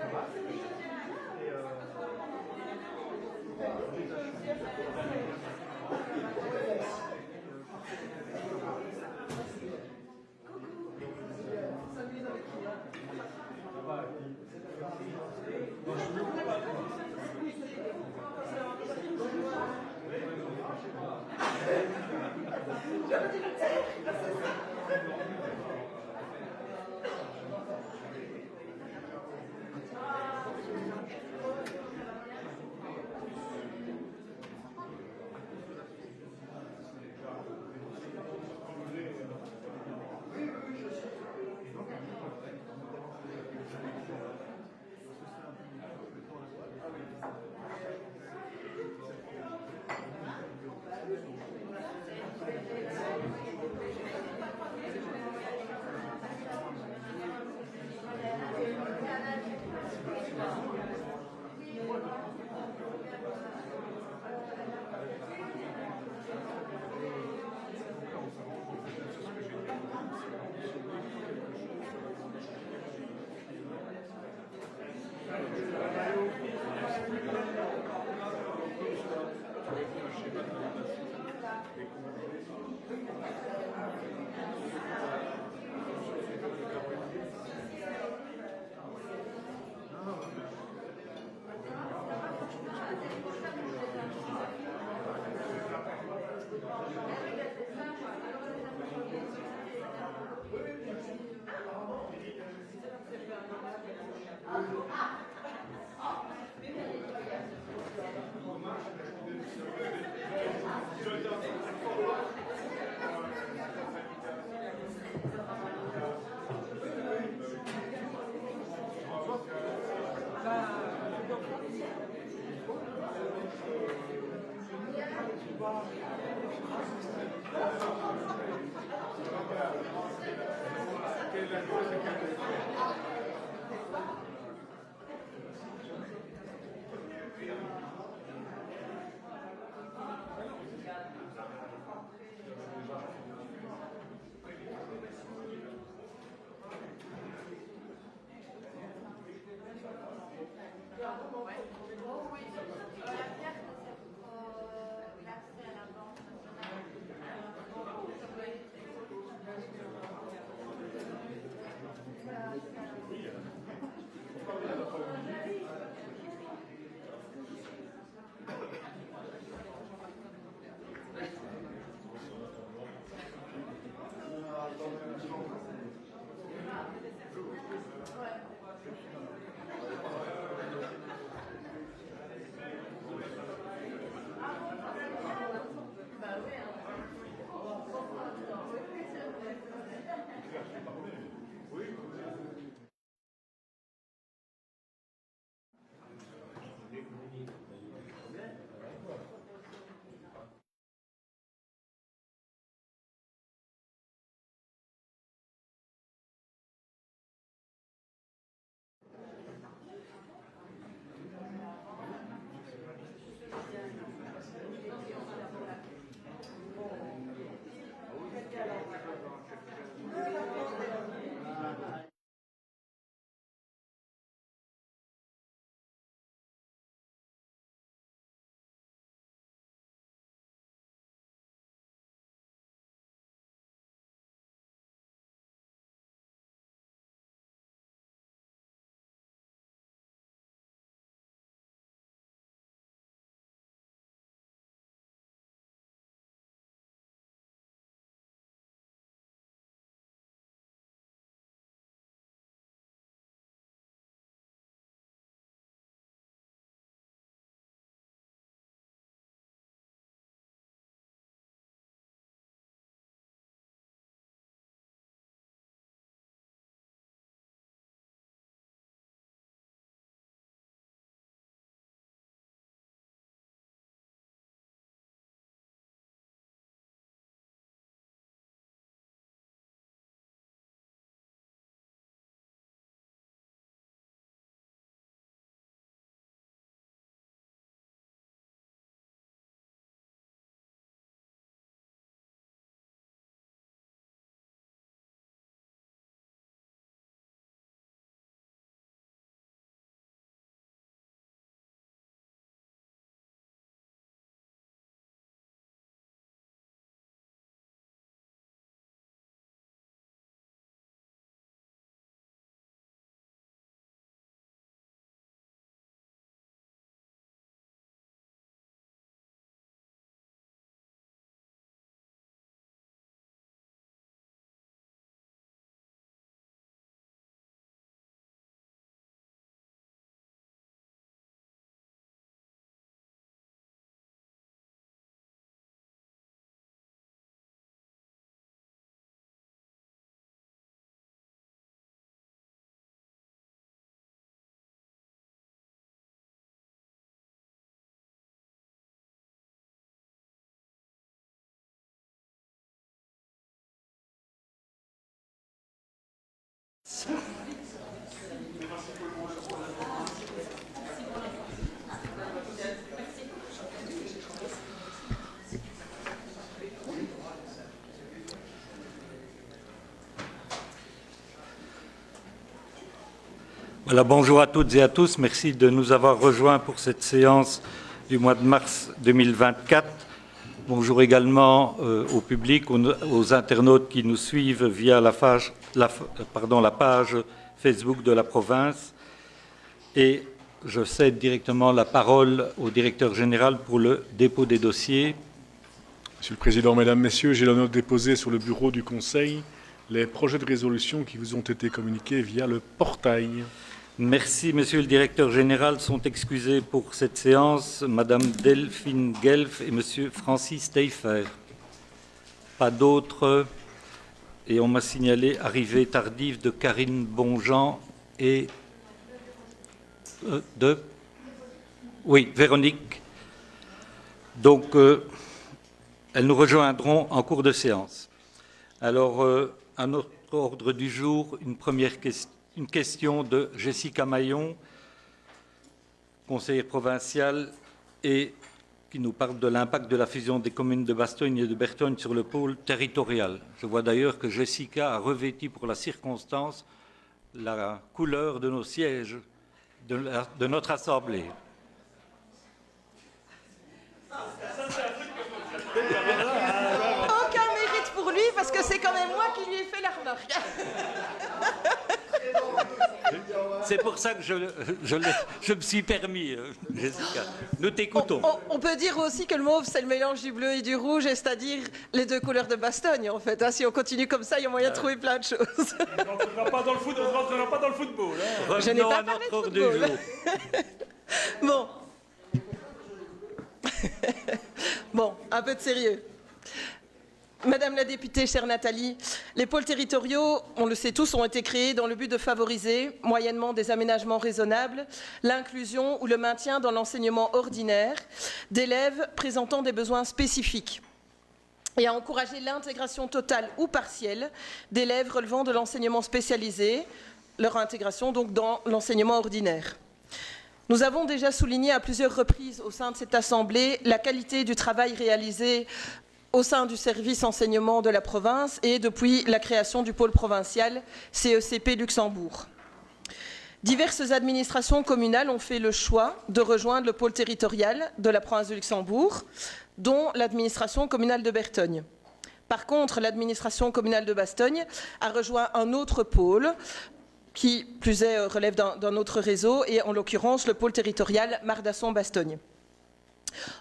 Et, Voilà, bonjour à toutes et à tous. Merci de nous avoir rejoints pour cette séance du mois de mars 2024. Bonjour également au public, aux internautes qui nous suivent via la page Facebook de la province. Et je cède directement la parole au directeur général pour le dépôt des dossiers. Monsieur le Président, Mesdames, Messieurs, j'ai l'honneur de déposer sur le bureau du Conseil les projets de résolution qui vous ont été communiqués via le portail. Merci, Monsieur le Directeur Général. Sont excusés pour cette séance Madame Delphine Guelf et Monsieur Francis Teifer. Pas d'autres. Et on m'a signalé arrivée tardive de Karine Bonjean et Véronique. Donc, elles nous rejoindront en cours de séance. Alors, à notre ordre du jour, une question de Jessica Maillon, conseillère provinciale, et qui nous parle de l'impact de la fusion des communes de Bastogne et de Bertogne sur le pôle territorial. Je vois d'ailleurs que Jessica a revêti pour la circonstance la couleur de nos sièges de notre Assemblée. Aucun mérite pour lui, parce que c'est quand même moi qui lui ai fait la remarque. C'est pour ça que je me suis permis, Jessica. Nous t'écoutons. On peut dire aussi que le mauve, c'est le mélange du bleu et du rouge, c'est-à-dire les deux couleurs de Bastogne, en fait. Si on continue comme ça, il y a moyen de trouver plein de choses. On ne rentrera pas dans le football. Hein. Je n'ai pas à notre parlé de ordre du football. jour. Bon. Bon, un peu de sérieux. Madame la députée, chère Nathalie, les pôles territoriaux, on le sait tous, ont été créés dans le but de favoriser, moyennement des aménagements raisonnables, l'inclusion ou le maintien dans l'enseignement ordinaire d'élèves présentant des besoins spécifiques et à encourager l'intégration totale ou partielle d'élèves relevant de l'enseignement spécialisé, leur intégration donc dans l'enseignement ordinaire. Nous avons déjà souligné à plusieurs reprises au sein de cette Assemblée la qualité du travail réalisé au sein du service enseignement de la province et depuis la création du pôle provincial CECP Luxembourg. Diverses administrations communales ont fait le choix de rejoindre le pôle territorial de la province de Luxembourg, dont l'administration communale de Bertogne. Par contre, l'administration communale de Bastogne a rejoint un autre pôle qui, plus est, relève d'un autre réseau, et en l'occurrence le pôle territorial Mardasson-Bastogne.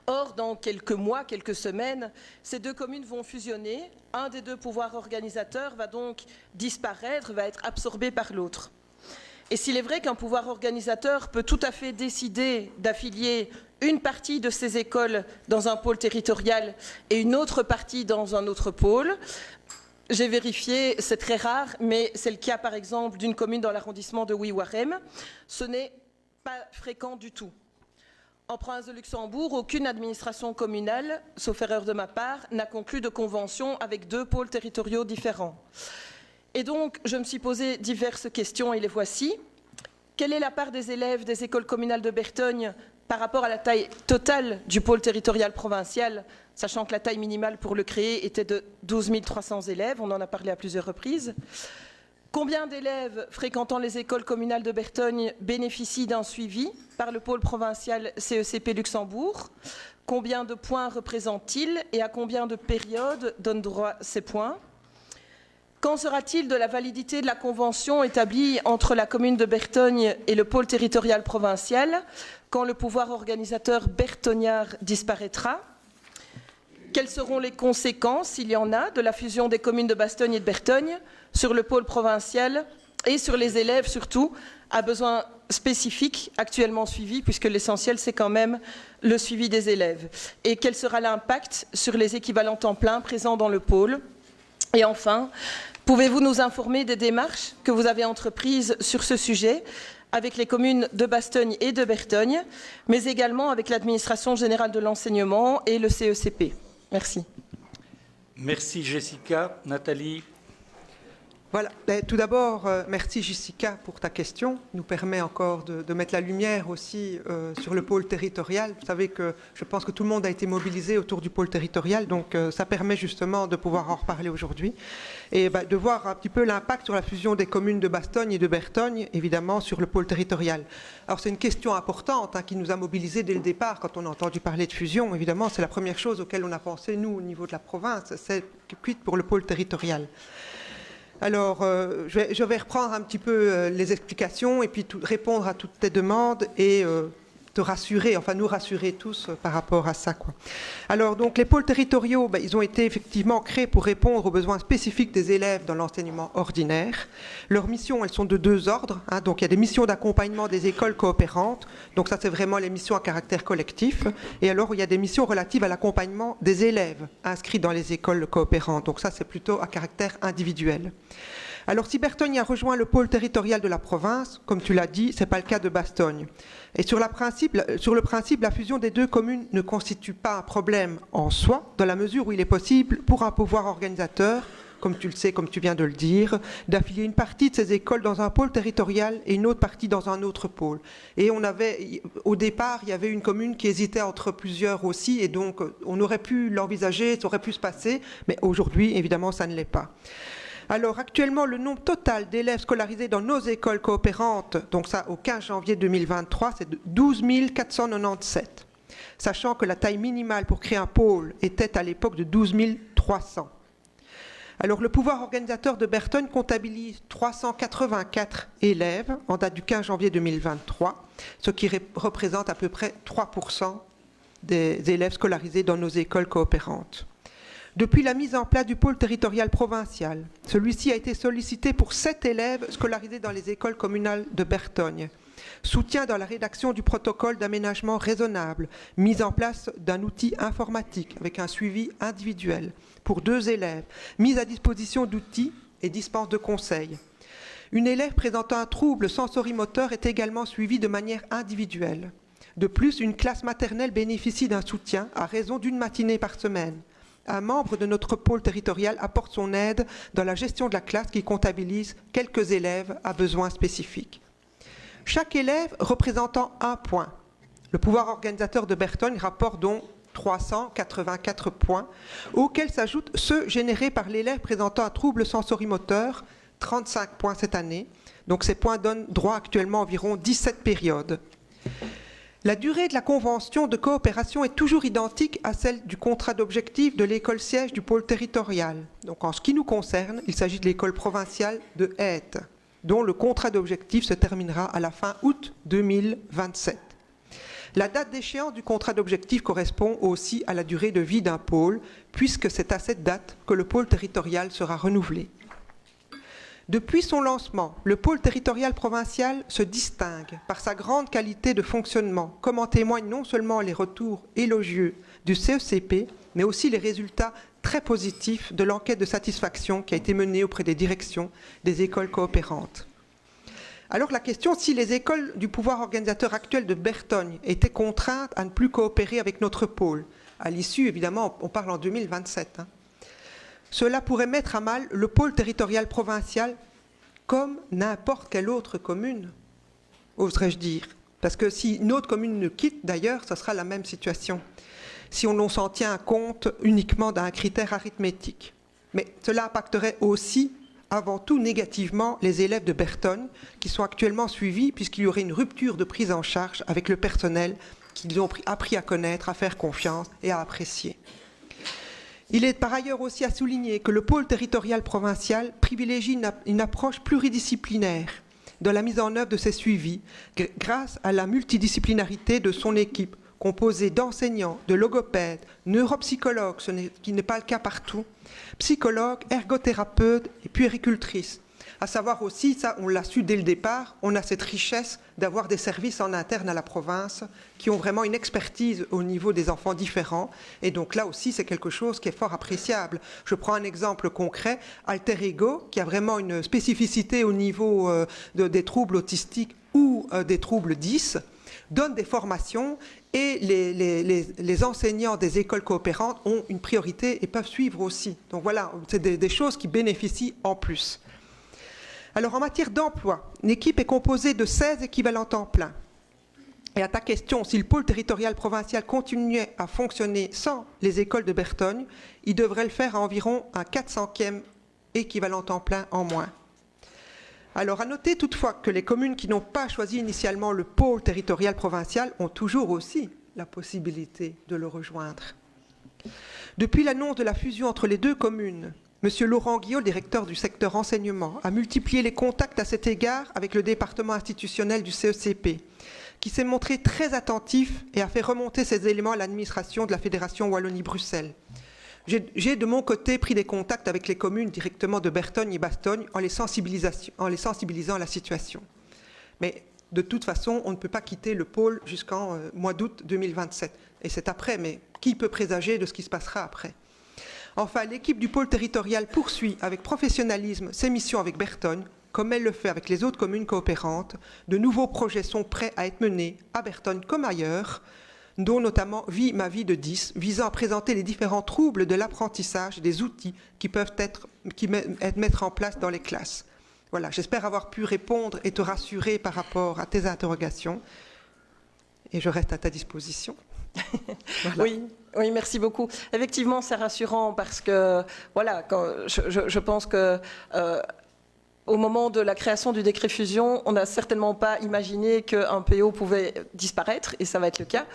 Or, dans quelques mois, quelques semaines, ces deux communes vont fusionner. Un des deux pouvoirs organisateurs va donc disparaître, va être absorbé par l'autre. Et s'il est vrai qu'un pouvoir organisateur peut tout à fait décider d'affilier une partie de ses écoles dans un pôle territorial et une autre partie dans un autre pôle, j'ai vérifié, c'est très rare, mais c'est le cas par exemple d'une commune dans l'arrondissement de Ouiwarem. Ce n'est pas fréquent du tout. En province de Luxembourg, aucune administration communale, sauf erreur de ma part, n'a conclu de convention avec deux pôles territoriaux différents. Et donc, je me suis posé diverses questions et les voici. Quelle est la part des élèves des écoles communales de Bertogne par rapport à la taille totale du pôle territorial provincial, sachant que la taille minimale pour le créer était de 12 300 élèves, on en a parlé à plusieurs reprises. Combien d'élèves fréquentant les écoles communales de Bertogne bénéficient d'un suivi par le pôle provincial CECP Luxembourg? Combien de points représentent-ils et à combien de périodes donnent droit ces points? Qu'en sera-t-il de la validité de la convention établie entre la commune de Bertogne et le pôle territorial provincial quand le pouvoir organisateur bertognard disparaîtra? Quelles seront les conséquences, s'il y en a, de la fusion des communes de Bastogne et de Bertogne sur le pôle provincial et sur les élèves, surtout, à besoins spécifiques actuellement suivis, puisque l'essentiel, c'est quand même le suivi des élèves? Et quel sera l'impact sur les équivalents temps plein présents dans le pôle? Et enfin, pouvez-vous nous informer des démarches que vous avez entreprises sur ce sujet avec les communes de Bastogne et de Bertogne, mais également avec l'administration générale de l'enseignement et le CECP? Merci. Merci Jessica. Nathalie. Voilà. Tout d'abord, merci Jessica pour ta question. Nous permet encore de mettre la lumière aussi sur le pôle territorial. Vous savez que je pense que tout le monde a été mobilisé autour du pôle territorial, donc ça permet justement de pouvoir en reparler aujourd'hui et de voir un petit peu l'impact sur la fusion des communes de Bastogne et de Bertogne, évidemment, sur le pôle territorial. Alors c'est une question importante qui nous a mobilisés dès le départ quand on a entendu parler de fusion. Évidemment, c'est la première chose auquel on a pensé, nous, au niveau de la province, c'est quitte pour le pôle territorial. Alors, je vais reprendre un petit peu les explications et puis répondre à toutes tes demandes et te rassurer, enfin nous rassurer tous par rapport à ça, quoi. Alors, donc, les pôles territoriaux, ils ont été effectivement créés pour répondre aux besoins spécifiques des élèves dans l'enseignement ordinaire. Leurs missions, elles sont de deux ordres. Donc, il y a des missions d'accompagnement des écoles coopérantes. Donc, ça, c'est vraiment les missions à caractère collectif. Et alors, il y a des missions relatives à l'accompagnement des élèves inscrits dans les écoles coopérantes. Donc, ça, c'est plutôt à caractère individuel. Alors, si Bertogne a rejoint le pôle territorial de la province, comme tu l'as dit, ce n'est pas le cas de Bastogne. Et sur le principe, la fusion des deux communes ne constitue pas un problème en soi, dans la mesure où il est possible pour un pouvoir organisateur, comme tu le sais, comme tu viens de le dire, d'affilier une partie de ces écoles dans un pôle territorial et une autre partie dans un autre pôle. Et au départ, il y avait une commune qui hésitait entre plusieurs aussi, et donc on aurait pu l'envisager, ça aurait pu se passer, mais aujourd'hui, évidemment, ça ne l'est pas. Alors actuellement, le nombre total d'élèves scolarisés dans nos écoles coopérantes, donc ça au 15 janvier 2023, c'est de 12 497, sachant que la taille minimale pour créer un pôle était à l'époque de 12 300. Alors le pouvoir organisateur de Bertogne comptabilise 384 élèves en date du 15 janvier 2023, ce qui représente à peu près 3% des élèves scolarisés dans nos écoles coopérantes. Depuis la mise en place du pôle territorial provincial, celui-ci a été sollicité pour 7 élèves scolarisés dans les écoles communales de Bertogne. Soutien dans la rédaction du protocole d'aménagement raisonnable, mise en place d'un outil informatique avec un suivi individuel pour 2 élèves, mise à disposition d'outils et dispense de conseils. Une élève présentant un trouble sensorimoteur est également suivie de manière individuelle. De plus, une classe maternelle bénéficie d'un soutien à raison d'une matinée par semaine. Un membre de notre pôle territorial apporte son aide dans la gestion de la classe qui comptabilise quelques élèves à besoins spécifiques. Chaque élève représentant un point. Le pouvoir organisateur de Bertogne rapporte donc 384 points, auxquels s'ajoutent ceux générés par l'élève présentant un trouble sensorimoteur, 35 points cette année. Donc ces points donnent droit actuellement à environ 17 périodes. La durée de la convention de coopération est toujours identique à celle du contrat d'objectif de l'école siège du pôle territorial. Donc en ce qui nous concerne, il s'agit de l'école provinciale de Haite, dont le contrat d'objectif se terminera à la fin août 2027. La date d'échéance du contrat d'objectif correspond aussi à la durée de vie d'un pôle, puisque c'est à cette date que le pôle territorial sera renouvelé. Depuis son lancement, le pôle territorial provincial se distingue par sa grande qualité de fonctionnement, comme en témoignent non seulement les retours élogieux du CECP, mais aussi les résultats très positifs de l'enquête de satisfaction qui a été menée auprès des directions des écoles coopérantes. Alors la question, si les écoles du pouvoir organisateur actuel de Bertogne étaient contraintes à ne plus coopérer avec notre pôle, à l'issue, évidemment, on parle en 2027, cela pourrait mettre à mal le pôle territorial provincial comme n'importe quelle autre commune, oserais-je dire. Parce que si une autre commune nous quitte, d'ailleurs, ce sera la même situation, si on s'en tient compte uniquement d'un critère arithmétique. Mais cela impacterait aussi, avant tout négativement, les élèves de Bertogne, qui sont actuellement suivis, puisqu'il y aurait une rupture de prise en charge avec le personnel qu'ils ont appris à connaître, à faire confiance et à apprécier. Il est par ailleurs aussi à souligner que le pôle territorial provincial privilégie une approche pluridisciplinaire dans la mise en œuvre de ses suivis grâce à la multidisciplinarité de son équipe, composée d'enseignants, de logopèdes, neuropsychologues, qui n'est pas le cas partout, psychologues, ergothérapeutes et puéricultrices. À savoir aussi, ça on l'a su dès le départ, on a cette richesse d'avoir des services en interne à la province qui ont vraiment une expertise au niveau des enfants différents. Et donc là aussi, c'est quelque chose qui est fort appréciable. Je prends un exemple concret, Alter Ego, qui a vraiment une spécificité au niveau des troubles autistiques ou des troubles 10, donne des formations et les enseignants des écoles coopérantes ont une priorité et peuvent suivre aussi. Donc voilà, c'est des choses qui bénéficient en plus. Alors, en matière d'emploi, une équipe est composée de 16 équivalents temps plein. Et à ta question, si le pôle territorial provincial continuait à fonctionner sans les écoles de Bertogne, il devrait le faire à environ un 400e équivalent temps plein en moins. Alors, à noter toutefois que les communes qui n'ont pas choisi initialement le pôle territorial provincial ont toujours aussi la possibilité de le rejoindre. Depuis l'annonce de la fusion entre les deux communes, M. Laurent Guillot, directeur du secteur enseignement, a multiplié les contacts à cet égard avec le département institutionnel du CECP, qui s'est montré très attentif et a fait remonter ces éléments à l'administration de la Fédération Wallonie-Bruxelles. J'ai de mon côté pris des contacts avec les communes directement de Bertogne et Bastogne en les sensibilisant à la situation. Mais de toute façon, on ne peut pas quitter le pôle jusqu'en mois d'août 2027. Et c'est après, mais qui peut présager de ce qui se passera après? Enfin, l'équipe du pôle territorial poursuit avec professionnalisme ses missions avec Bertogne, comme elle le fait avec les autres communes coopérantes. De nouveaux projets sont prêts à être menés à Bertogne comme ailleurs, dont notamment Vie ma vie de 10, visant à présenter les différents troubles de l'apprentissage, des outils qui peuvent être mettre en place dans les classes. Voilà, j'espère avoir pu répondre et te rassurer par rapport à tes interrogations. Et je reste à ta disposition. Voilà. Oui, merci beaucoup. Effectivement, c'est rassurant parce que, voilà, je pense que au moment de la création du décret fusion, on n'a certainement pas imaginé qu'un PO pouvait disparaître, et ça va être le cas.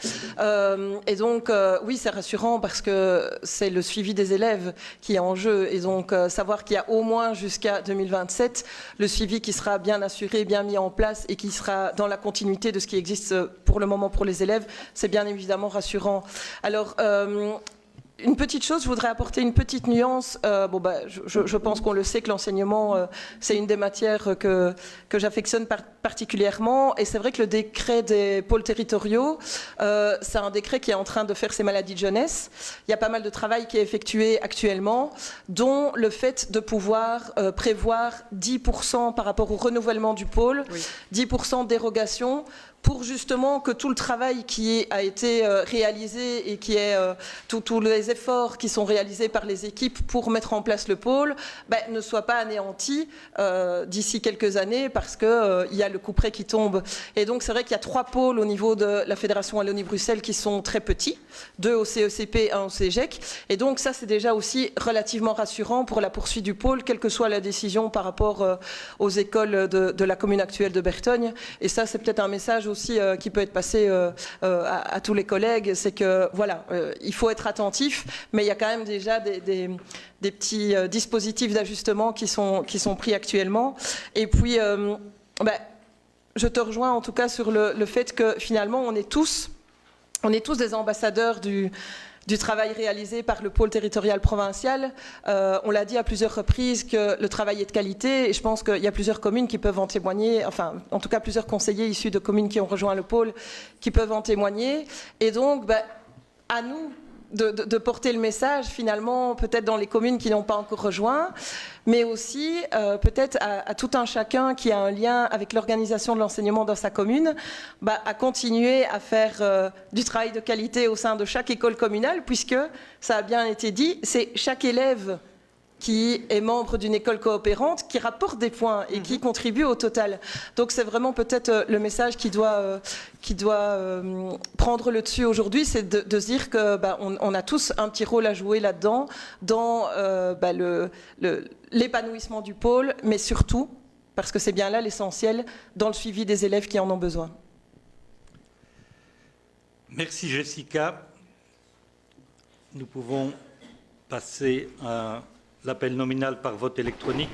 Et donc, oui, c'est rassurant parce que c'est le suivi des élèves qui est en jeu. Et donc, savoir qu'il y a au moins jusqu'à 2027 le suivi qui sera bien assuré, bien mis en place et qui sera dans la continuité de ce qui existe pour le moment pour les élèves, c'est bien évidemment rassurant. Alors, une petite chose, je voudrais apporter une petite nuance. Je pense qu'on le sait que l'enseignement, c'est une des matières que j'affectionne particulièrement. Et c'est vrai que le décret des pôles territoriaux, c'est un décret qui est en train de faire ses maladies de jeunesse. Il y a pas mal de travail qui est effectué actuellement, dont le fait de pouvoir prévoir 10% par rapport au renouvellement du pôle, oui. 10% de dérogation, pour justement que tout le travail qui a été réalisé et qui est tous les efforts qui sont réalisés par les équipes pour mettre en place le pôle ne soient pas anéantis d'ici quelques années parce qu'il y a le couperet qui tombe. Et donc c'est vrai qu'il y a 3 pôles au niveau de la Fédération Wallonie-Bruxelles qui sont très petits, 2 au CECP, 1 au CEGEC. Et donc ça c'est déjà aussi relativement rassurant pour la poursuite du pôle, quelle que soit la décision par rapport aux écoles de la commune actuelle de Bertogne. Et ça c'est peut-être un message aussi qui peut être passé à tous les collègues, c'est que voilà, il faut être attentif, mais il y a quand même déjà des petits dispositifs d'ajustement qui sont pris actuellement. Et puis, je te rejoins en tout cas sur le fait que finalement, on est tous des ambassadeurs du travail réalisé par le pôle territorial provincial. On l'a dit à plusieurs reprises que le travail est de qualité et je pense qu'il y a plusieurs communes qui peuvent en témoigner, enfin en tout cas plusieurs conseillers issus de communes qui ont rejoint le pôle qui peuvent en témoigner. Et donc à nous de porter le message finalement peut-être dans les communes qui n'ont pas encore rejoint, mais aussi peut-être à tout un chacun qui a un lien avec l'organisation de l'enseignement dans sa commune, à continuer à faire du travail de qualité au sein de chaque école communale, puisque ça a bien été dit, c'est chaque élève qui est membre d'une école coopérante, qui rapporte des points et qui contribue au total. Donc c'est vraiment peut-être le message qui doit prendre le dessus aujourd'hui, c'est de se dire que on a tous un petit rôle à jouer là-dedans, dans l'épanouissement du pôle, mais surtout, parce que c'est bien là l'essentiel, dans le suivi des élèves qui en ont besoin. Merci Jessica. Nous pouvons passer à l'appel nominal par vote électronique.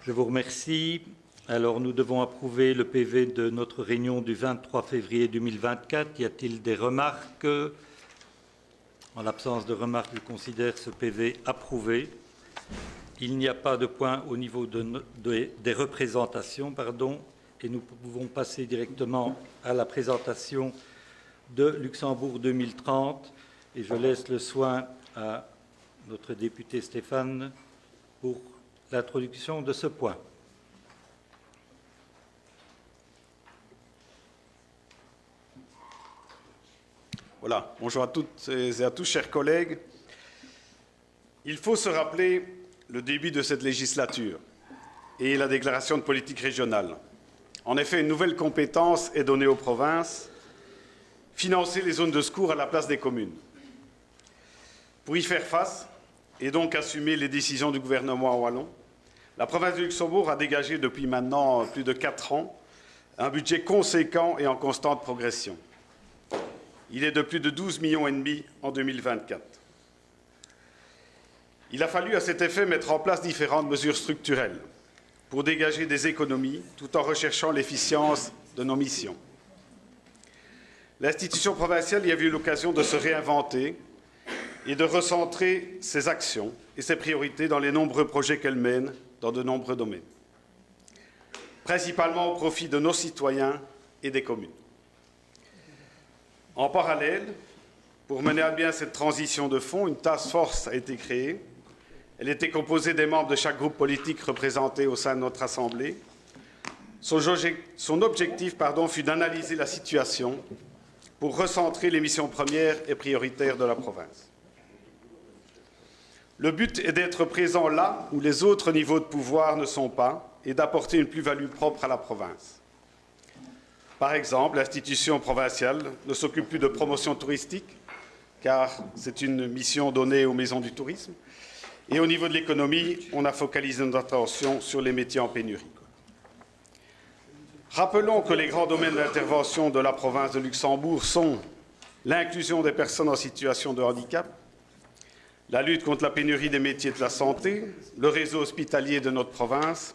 Je vous remercie. Alors, nous devons approuver le PV de notre réunion du 23 février 2024. Y a-t-il des remarques? En l'absence de remarques, je considère ce PV approuvé. Il n'y a pas de point au niveau des représentations, et nous pouvons passer directement à la présentation de Luxembourg 2030 et je laisse le soin à notre député Stéphane pour l'introduction de ce point. Voilà, bonjour à toutes et à tous, chers collègues. Il faut se rappeler le début de cette législature et la déclaration de politique régionale. En effet, une nouvelle compétence est donnée aux provinces, financer les zones de secours à la place des communes. Pour y faire face, et donc assumer les décisions du gouvernement wallon, la province du Luxembourg a dégagé depuis maintenant plus de 4 ans un budget conséquent et en constante progression. Il est de plus de 12,5 millions en 2024. Il a fallu à cet effet mettre en place différentes mesures structurelles pour dégager des économies tout en recherchant l'efficience de nos missions. L'institution provinciale y a eu l'occasion de se réinventer et de recentrer ses actions et ses priorités dans les nombreux projets qu'elle mène dans de nombreux domaines, principalement au profit de nos citoyens et des communes. En parallèle, pour mener à bien cette transition de fond, une task force a été créée. Elle était composée des membres de chaque groupe politique représenté au sein de notre Assemblée. Son objectif fut d'analyser la situation pour recentrer les missions premières et prioritaires de la province. Le but est d'être présent là où les autres niveaux de pouvoir ne sont pas et d'apporter une plus-value propre à la province. Par exemple, l'institution provinciale ne s'occupe plus de promotion touristique, car c'est une mission donnée aux maisons du tourisme. Et au niveau de l'économie, on a focalisé notre attention sur les métiers en pénurie. Rappelons que les grands domaines d'intervention de la province de Luxembourg sont l'inclusion des personnes en situation de handicap, la lutte contre la pénurie des métiers de la santé, le réseau hospitalier de notre province,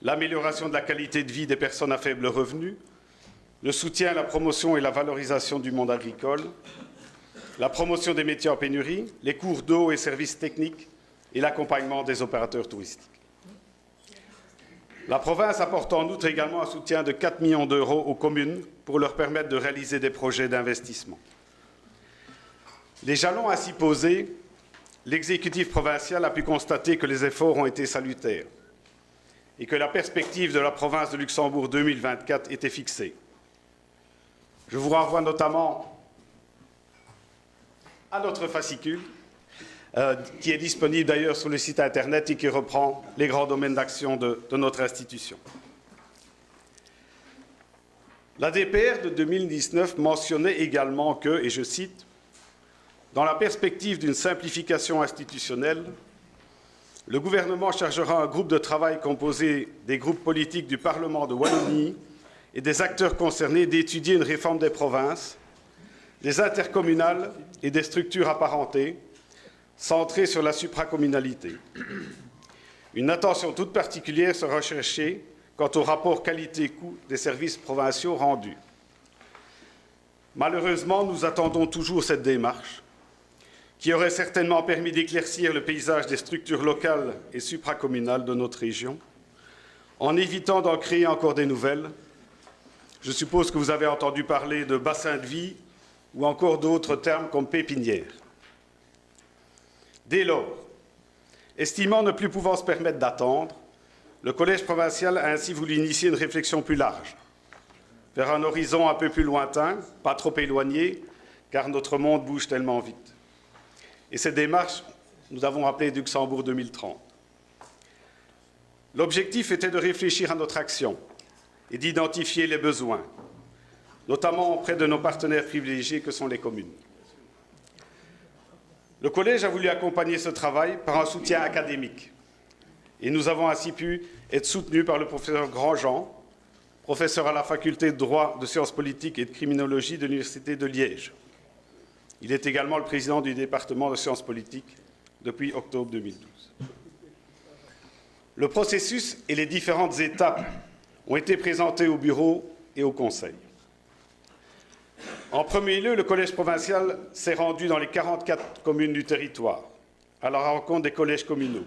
l'amélioration de la qualité de vie des personnes à faible revenu, le soutien à la promotion et la valorisation du monde agricole, la promotion des métiers en pénurie, les cours d'eau et services techniques et l'accompagnement des opérateurs touristiques. La province apporte en outre également un soutien de 4 millions d'euros aux communes pour leur permettre de réaliser des projets d'investissement. Les jalons ainsi posés, l'exécutif provincial a pu constater que les efforts ont été salutaires et que la perspective de la province de Luxembourg 2024 était fixée. Je vous renvoie notamment à notre fascicule, qui est disponible d'ailleurs sur le site Internet et qui reprend les grands domaines d'action de notre institution. La DPR de 2019 mentionnait également que, et je cite, « Dans la perspective d'une simplification institutionnelle, le gouvernement chargera un groupe de travail composé des groupes politiques du Parlement de Wallonie et des acteurs concernés d'étudier une réforme des provinces, des intercommunales et des structures apparentées, centrée sur la supracommunalité. Une attention toute particulière sera recherchée quant au rapport qualité-coût des services provinciaux rendus. Malheureusement, nous attendons toujours cette démarche, qui aurait certainement permis d'éclaircir le paysage des structures locales et supracommunales de notre région, en évitant d'en créer encore des nouvelles. Je suppose que vous avez entendu parler de bassin de vie ou encore d'autres termes comme pépinière. Dès lors, estimant ne plus pouvoir se permettre d'attendre, le Collège provincial a ainsi voulu initier une réflexion plus large, vers un horizon un peu plus lointain, pas trop éloigné, car notre monde bouge tellement vite. Et cette démarche, nous avons appelé Luxembourg 2030. L'objectif était de réfléchir à notre action et d'identifier les besoins, notamment auprès de nos partenaires privilégiés que sont les communes. Le Collège a voulu accompagner ce travail par un soutien académique et nous avons ainsi pu être soutenus par le professeur Grandjean, professeur à la faculté de droit, de sciences politiques et de criminologie de l'Université de Liège. Il est également le président du département de sciences politiques depuis octobre 2012. Le processus et les différentes étapes ont été présentés au bureau et au conseil. En premier lieu, le collège provincial s'est rendu dans les 44 communes du territoire, à la rencontre des collèges communaux.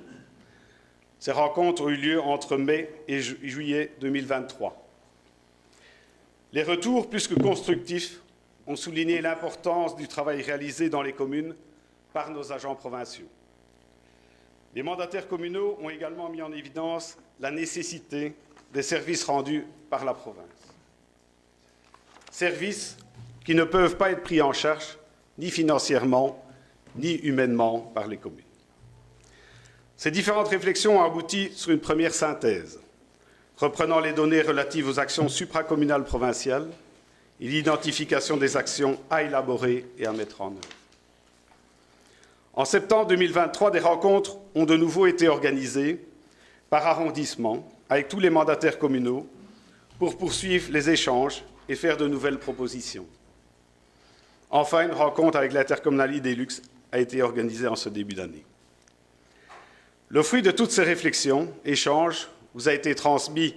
Ces rencontres ont eu lieu entre mai et juillet 2023. Les retours, plus que constructifs, ont souligné l'importance du travail réalisé dans les communes par nos agents provinciaux. Les mandataires communaux ont également mis en évidence la nécessité des services rendus par la province. Services qui ne peuvent pas être pris en charge ni financièrement, ni humainement par les communes. Ces différentes réflexions ont abouti sur une première synthèse, reprenant les données relatives aux actions supracommunales provinciales et l'identification des actions à élaborer et à mettre en œuvre. En septembre 2023, des rencontres ont de nouveau été organisées par arrondissement avec tous les mandataires communaux pour poursuivre les échanges et faire de nouvelles propositions. Enfin, une rencontre avec l'intercommunalité des Luxe a été organisée en ce début d'année. Le fruit de toutes ces réflexions, échanges, vous a été transmis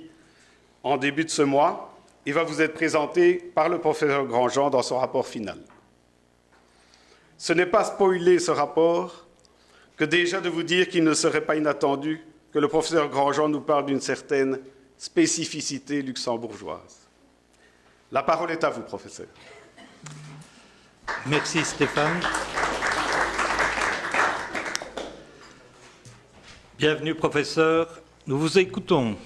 en début de ce mois et va vous être présenté par le professeur Grandjean dans son rapport final. Ce n'est pas spoiler ce rapport que déjà de vous dire qu'il ne serait pas inattendu que le professeur Grandjean nous parle d'une certaine spécificité luxembourgeoise. La parole est à vous, professeur. Merci Stéphane. Bienvenue, professeur. Nous vous écoutons.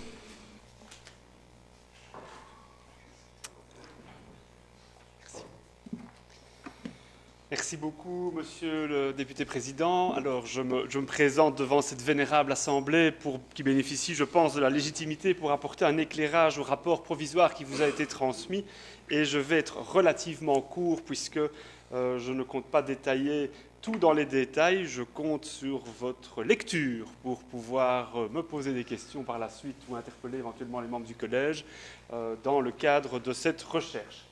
Merci beaucoup, monsieur le député président. Alors, je me présente devant cette vénérable assemblée qui bénéficie, je pense, de la légitimité pour apporter un éclairage au rapport provisoire qui vous a été transmis. Et je vais être relativement court puisque je ne compte pas détailler tout dans les détails. Je compte sur votre lecture pour pouvoir me poser des questions par la suite ou interpeller éventuellement les membres du collège dans le cadre de cette recherche.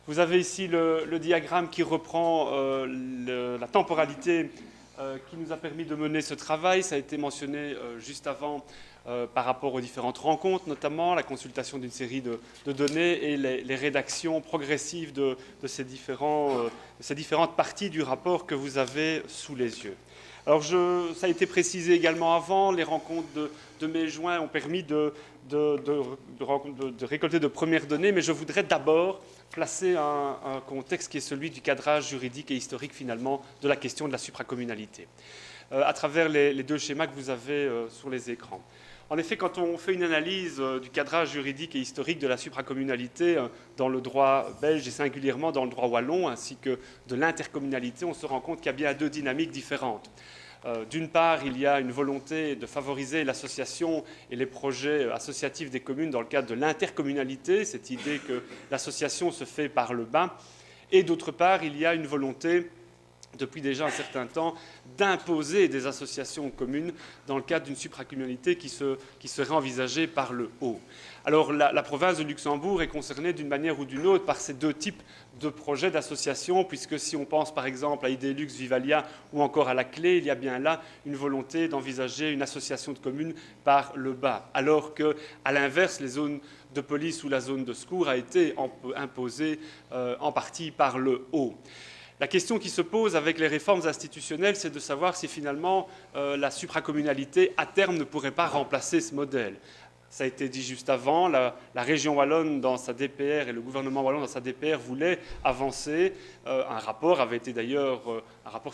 Vous avez ici le diagramme qui reprend la temporalité qui nous a permis de mener ce travail. Ça a été mentionné juste avant par rapport aux différentes rencontres, notamment la consultation d'une série de données et les rédactions progressives de ces différentes parties du rapport que vous avez sous les yeux. Alors, ça a été précisé également avant, les rencontres de mai-juin ont permis de récolter de premières données, mais je voudrais d'abord placer un contexte qui est celui du cadrage juridique et historique, finalement, de la question de la supracommunalité, à travers les deux schémas que vous avez sur les écrans. En effet, quand on fait une analyse du cadrage juridique et historique de la supracommunalité dans le droit belge et singulièrement dans le droit wallon, ainsi que de l'intercommunalité, on se rend compte qu'il y a bien deux dynamiques différentes. D'une part, il y a une volonté de favoriser l'association et les projets associatifs des communes dans le cadre de l'intercommunalité, cette idée que l'association se fait par le bas. Et d'autre part, il y a une volonté, depuis déjà un certain temps, d'imposer des associations communes dans le cadre d'une supracommunalité qui serait envisagée par le haut. Alors, la province de Luxembourg est concernée d'une manière ou d'une autre par ces deux types de projets d'association, puisque si on pense par exemple à Idelux, Vivalia ou encore à la Clé, il y a bien là une volonté d'envisager une association de communes par le bas, alors qu'à l'inverse, les zones de police ou la zone de secours a été imposée en partie par le haut. La question qui se pose avec les réformes institutionnelles, c'est de savoir si finalement la supracommunalité, à terme, ne pourrait pas remplacer ce modèle. Ça a été dit juste avant, la région wallonne dans sa DPR et le gouvernement wallon dans sa DPR voulaient avancer. Un rapport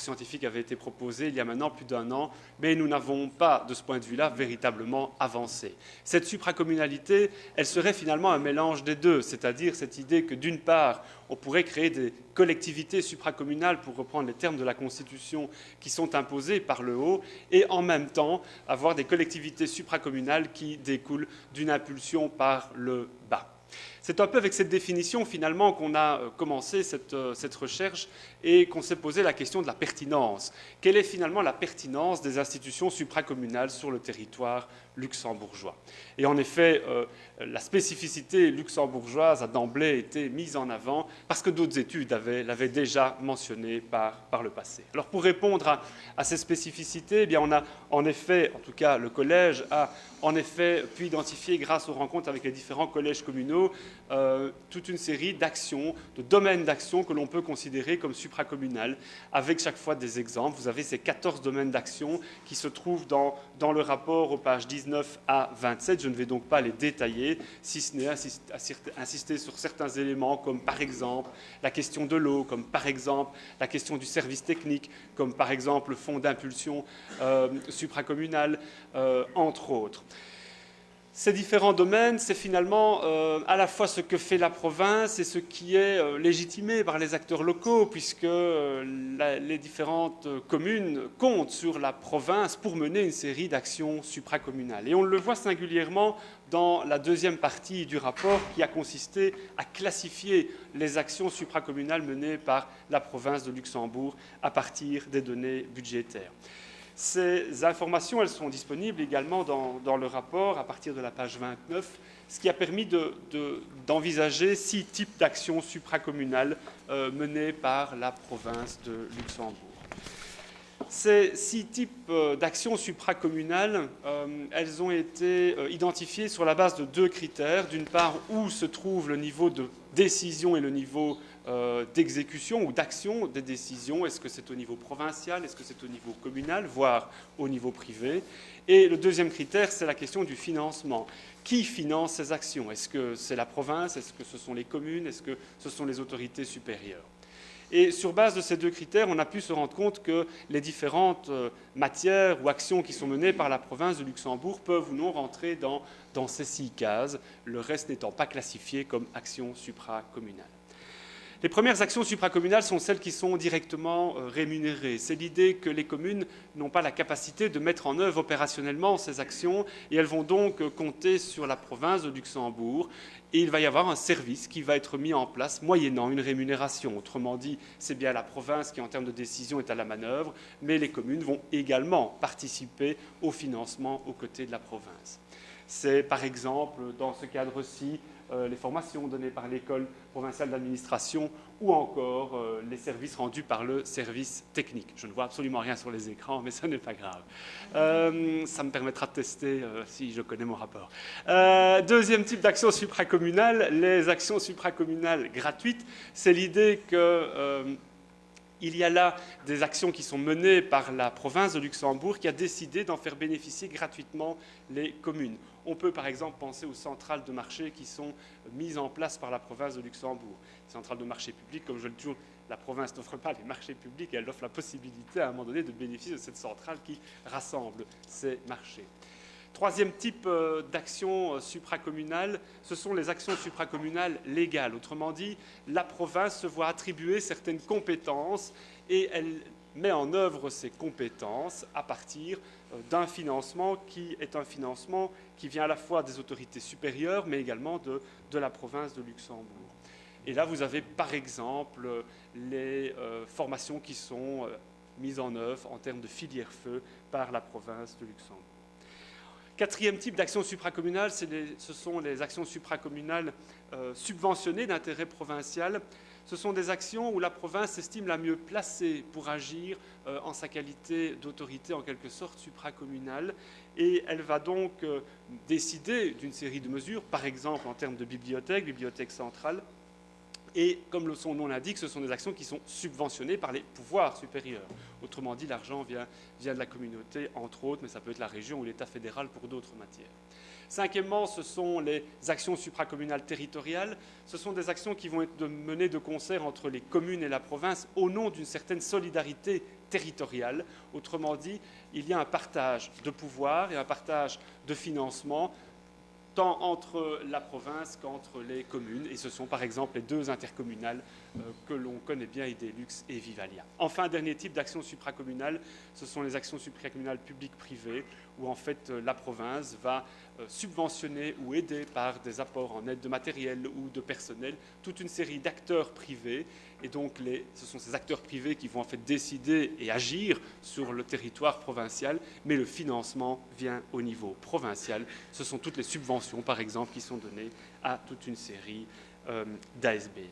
scientifique avait été proposé il y a maintenant plus d'un an, mais nous n'avons pas, de ce point de vue-là, véritablement avancé. Cette supracommunalité, elle serait finalement un mélange des deux, c'est-à-dire cette idée que d'une part, on pourrait créer des collectivités supracommunales, pour reprendre les termes de la Constitution, qui sont imposées par le haut, et en même temps avoir des collectivités supracommunales qui découlent d'une impulsion par le bas. C'est un peu avec cette définition, finalement, qu'on a commencé cette recherche et qu'on s'est posé la question de la pertinence. Quelle est finalement la pertinence des institutions supracommunales sur le territoire luxembourgeois? Et en effet, la spécificité luxembourgeoise a d'emblée été mise en avant parce que d'autres études l'avaient déjà mentionné par le passé. Alors, pour répondre à ces spécificités, eh bien, on a en effet, en tout cas le collège a en effet pu identifier, grâce aux rencontres avec les différents collèges communaux, toute une série d'actions, de domaines d'action que l'on peut considérer comme supracommunales, avec chaque fois des exemples. Vous avez ces 14 domaines d'action qui se trouvent dans le rapport aux pages 19 à 27. Je ne vais donc pas les détailler, si ce n'est insister sur certains éléments, comme par exemple la question de l'eau, comme par exemple la question du service technique, comme par exemple le fonds d'impulsion supracommunal, entre autres. Ces différents domaines, c'est finalement à la fois ce que fait la province et ce qui est légitimé par les acteurs locaux, puisque les différentes communes comptent sur la province pour mener une série d'actions supracommunales. Et on le voit singulièrement dans la deuxième partie du rapport qui a consisté à classifier les actions supracommunales menées par la province de Luxembourg à partir des données budgétaires. Ces informations, elles sont disponibles également dans le rapport à partir de la page 29, ce qui a permis d'envisager 6 types d'actions supracommunales menées par la province de Luxembourg. Ces 6 types d'actions supracommunales, elles ont été identifiées sur la base de 2 critères. D'une part, où se trouve le niveau de décision et le niveau d'exécution ou d'action des décisions. Est-ce que c'est au niveau provincial, est-ce que c'est au niveau communal, voire au niveau privé? Et le deuxième critère, c'est la question du financement. Qui finance ces actions? Est-ce que c'est la province? Est-ce que ce sont les communes? Est-ce que ce sont les autorités supérieures? Et sur base de ces 2 critères, on a pu se rendre compte que les différentes matières ou actions qui sont menées par la province de Luxembourg peuvent ou non rentrer dans ces 6 cases, le reste n'étant pas classifié comme actions supracommunales. Les premières actions supracommunales sont celles qui sont directement rémunérées. C'est l'idée que les communes n'ont pas la capacité de mettre en œuvre opérationnellement ces actions et elles vont donc compter sur la province de Luxembourg. Et il va y avoir un service qui va être mis en place moyennant une rémunération. Autrement dit, c'est bien la province qui, en termes de décision, est à la manœuvre, mais les communes vont également participer au financement aux côtés de la province. C'est par exemple, dans ce cadre-ci, les formations données par l'école provinciale d'administration ou encore les services rendus par le service technique. Je ne vois absolument rien sur les écrans, mais ça n'est pas grave. Ça me permettra de tester si je connais mon rapport. Deuxième type d'action supracommunale, les actions supracommunales gratuites. C'est l'idée que il y a là des actions qui sont menées par la province de Luxembourg qui a décidé d'en faire bénéficier gratuitement les communes. On peut par exemple penser aux centrales de marché qui sont mises en place par la province de Luxembourg. Les centrales de marché public, comme je le dis toujours, la province n'offre pas les marchés publics, elle offre la possibilité à un moment donné de bénéficier de cette centrale qui rassemble ces marchés. Troisième type d'action supracommunale, ce sont les actions supracommunales légales. Autrement dit, la province se voit attribuer certaines compétences et elle met en œuvre ces compétences à partir d'un financement qui est un financement qui vient à la fois des autorités supérieures, mais également de la province de Luxembourg. Et là, vous avez par exemple les formations qui sont mises en œuvre en termes de filière feu par la province de Luxembourg. Quatrième type d'action supracommunale, ce sont les actions supracommunales subventionnées d'intérêt provincial. Ce sont des actions où la province s'estime la mieux placée pour agir en sa qualité d'autorité en quelque sorte supracommunale. Et elle va donc décider d'une série de mesures, par exemple en termes de bibliothèque centrale. Et comme son nom l'indique, ce sont des actions qui sont subventionnées par les pouvoirs supérieurs. Autrement dit, l'argent vient de la communauté, entre autres, mais ça peut être la région ou l'État fédéral pour d'autres matières. Cinquièmement, ce sont les actions supracommunales territoriales. Ce sont des actions qui vont être menées de concert entre les communes et la province au nom d'une certaine solidarité territoriale. Autrement dit, il y a un partage de pouvoir et un partage de financement tant entre la province qu'entre les communes. Et ce sont par exemple les 2 intercommunales que l'on connaît bien, Idelux et Vivalia. Enfin, dernier type d'action supracommunale, ce sont les actions supracommunales publiques-privées, où en fait la province va subventionner ou aider par des apports en aide de matériel ou de personnel toute une série d'acteurs privés. Et donc ce sont ces acteurs privés qui vont en fait décider et agir sur le territoire provincial, mais le financement vient au niveau provincial. Ce sont toutes les subventions, par exemple, qui sont données à toute une série d'ASBL.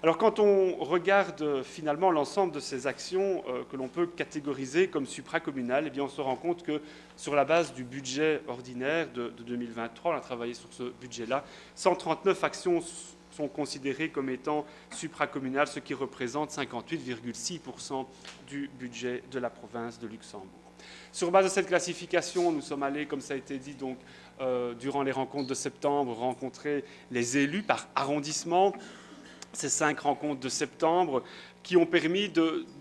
Alors quand on regarde finalement l'ensemble de ces actions que l'on peut catégoriser comme supracommunales, eh bien on se rend compte que sur la base du budget ordinaire de 2023, on a travaillé sur ce budget-là, 139 actions sont considérées comme étant supracommunales, ce qui représente 58,6% du budget de la province de Luxembourg. Sur base de cette classification, nous sommes allés, comme ça a été dit, donc, durant les rencontres de septembre, rencontrer les élus par arrondissement. Ces 5 rencontres de septembre qui ont permis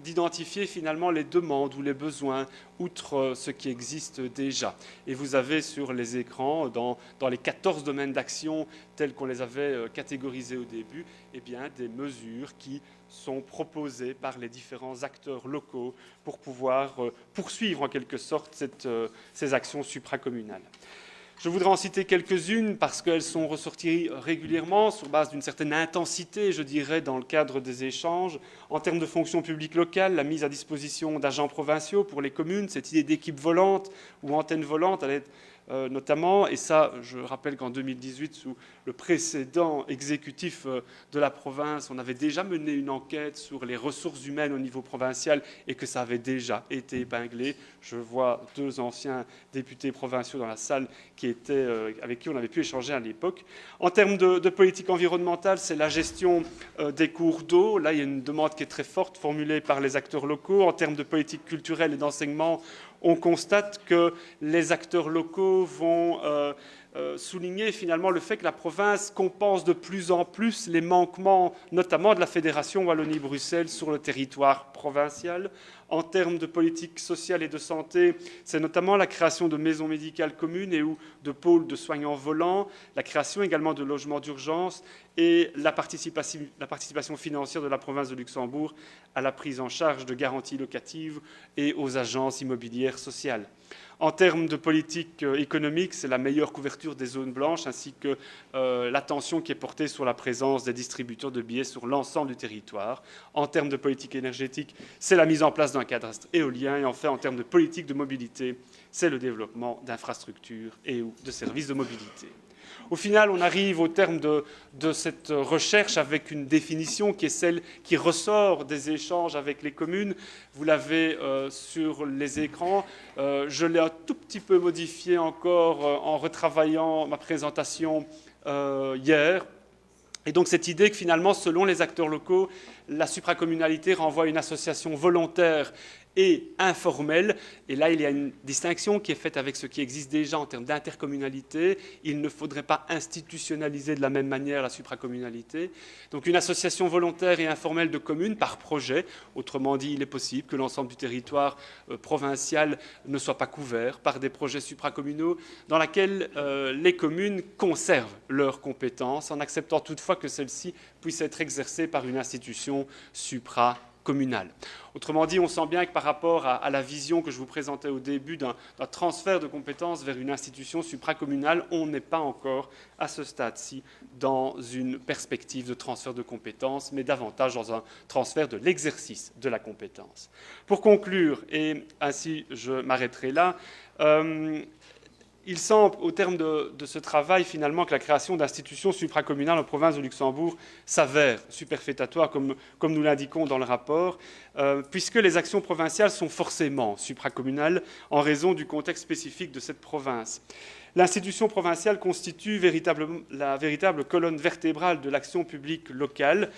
d'identifier finalement les demandes ou les besoins outre ce qui existe déjà. Et vous avez sur les écrans, dans les 14 domaines d'action tels qu'on les avait catégorisés au début, eh bien, des mesures qui sont proposées par les différents acteurs locaux pour pouvoir poursuivre en quelque sorte ces actions supracommunales. Je voudrais en citer quelques-unes parce qu'elles sont ressorties régulièrement sur base d'une certaine intensité, je dirais, dans le cadre des échanges. En termes de fonction publique locale, la mise à disposition d'agents provinciaux pour les communes, cette idée d'équipe volante ou antenne volante, elle est notamment, et ça, je rappelle qu'en 2018, sous le précédent exécutif de la province, on avait déjà mené une enquête sur les ressources humaines au niveau provincial et que ça avait déjà été épinglé. Je vois 2 anciens députés provinciaux dans la salle avec qui on avait pu échanger à l'époque. En termes de politique environnementale, c'est la gestion des cours d'eau. Là, il y a une demande qui est très forte formulée par les acteurs locaux. En termes de politique culturelle et d'enseignement, on constate que les acteurs locaux vont souligner finalement le fait que la province compense de plus en plus les manquements, notamment de la Fédération Wallonie-Bruxelles sur le territoire provincial. En termes de politique sociale et de santé, c'est notamment la création de maisons médicales communes et ou de pôles de soignants volants, la création également de logements d'urgence et la participation financière de la province de Luxembourg à la prise en charge de garanties locatives et aux agences immobilières sociales. En termes de politique économique, c'est la meilleure couverture des zones blanches ainsi que l'attention qui est portée sur la présence des distributeurs de billets sur l'ensemble du territoire. En termes de politique énergétique, c'est la mise en place d'un cadastre éolien. Et enfin, en termes de politique de mobilité, c'est le développement d'infrastructures et ou de services de mobilité. Au final, on arrive au terme de cette recherche avec une définition qui est celle qui ressort des échanges avec les communes. Vous l'avez sur les écrans. Je l'ai un tout petit peu modifié encore en retravaillant ma présentation hier. Et donc cette idée que finalement, selon les acteurs locaux, la supracommunalité renvoie à une association volontaire et informelle. Et là, il y a une distinction qui est faite avec ce qui existe déjà en termes d'intercommunalité. Il ne faudrait pas institutionnaliser de la même manière la supracommunalité. Donc une association volontaire et informelle de communes par projet. Autrement dit, il est possible que l'ensemble du territoire provincial ne soit pas couvert par des projets supracommunaux dans lesquels les communes conservent leurs compétences en acceptant toutefois que celles-ci puissent être exercées par une institution supracommunale. Autrement dit, on sent bien que par rapport à la vision que je vous présentais au début d'un transfert de compétences vers une institution supracommunale, on n'est pas encore à ce stade-ci dans une perspective de transfert de compétences, mais davantage dans un transfert de l'exercice de la compétence. Pour conclure, et ainsi je m'arrêterai là, il semble, au terme de ce travail, finalement, que la création d'institutions supracommunales en province de Luxembourg s'avère superfétatoire, comme nous l'indiquons dans le rapport, puisque les actions provinciales sont forcément supracommunales en raison du contexte spécifique de cette province. L'institution provinciale constitue la véritable colonne vertébrale de l'action publique locale.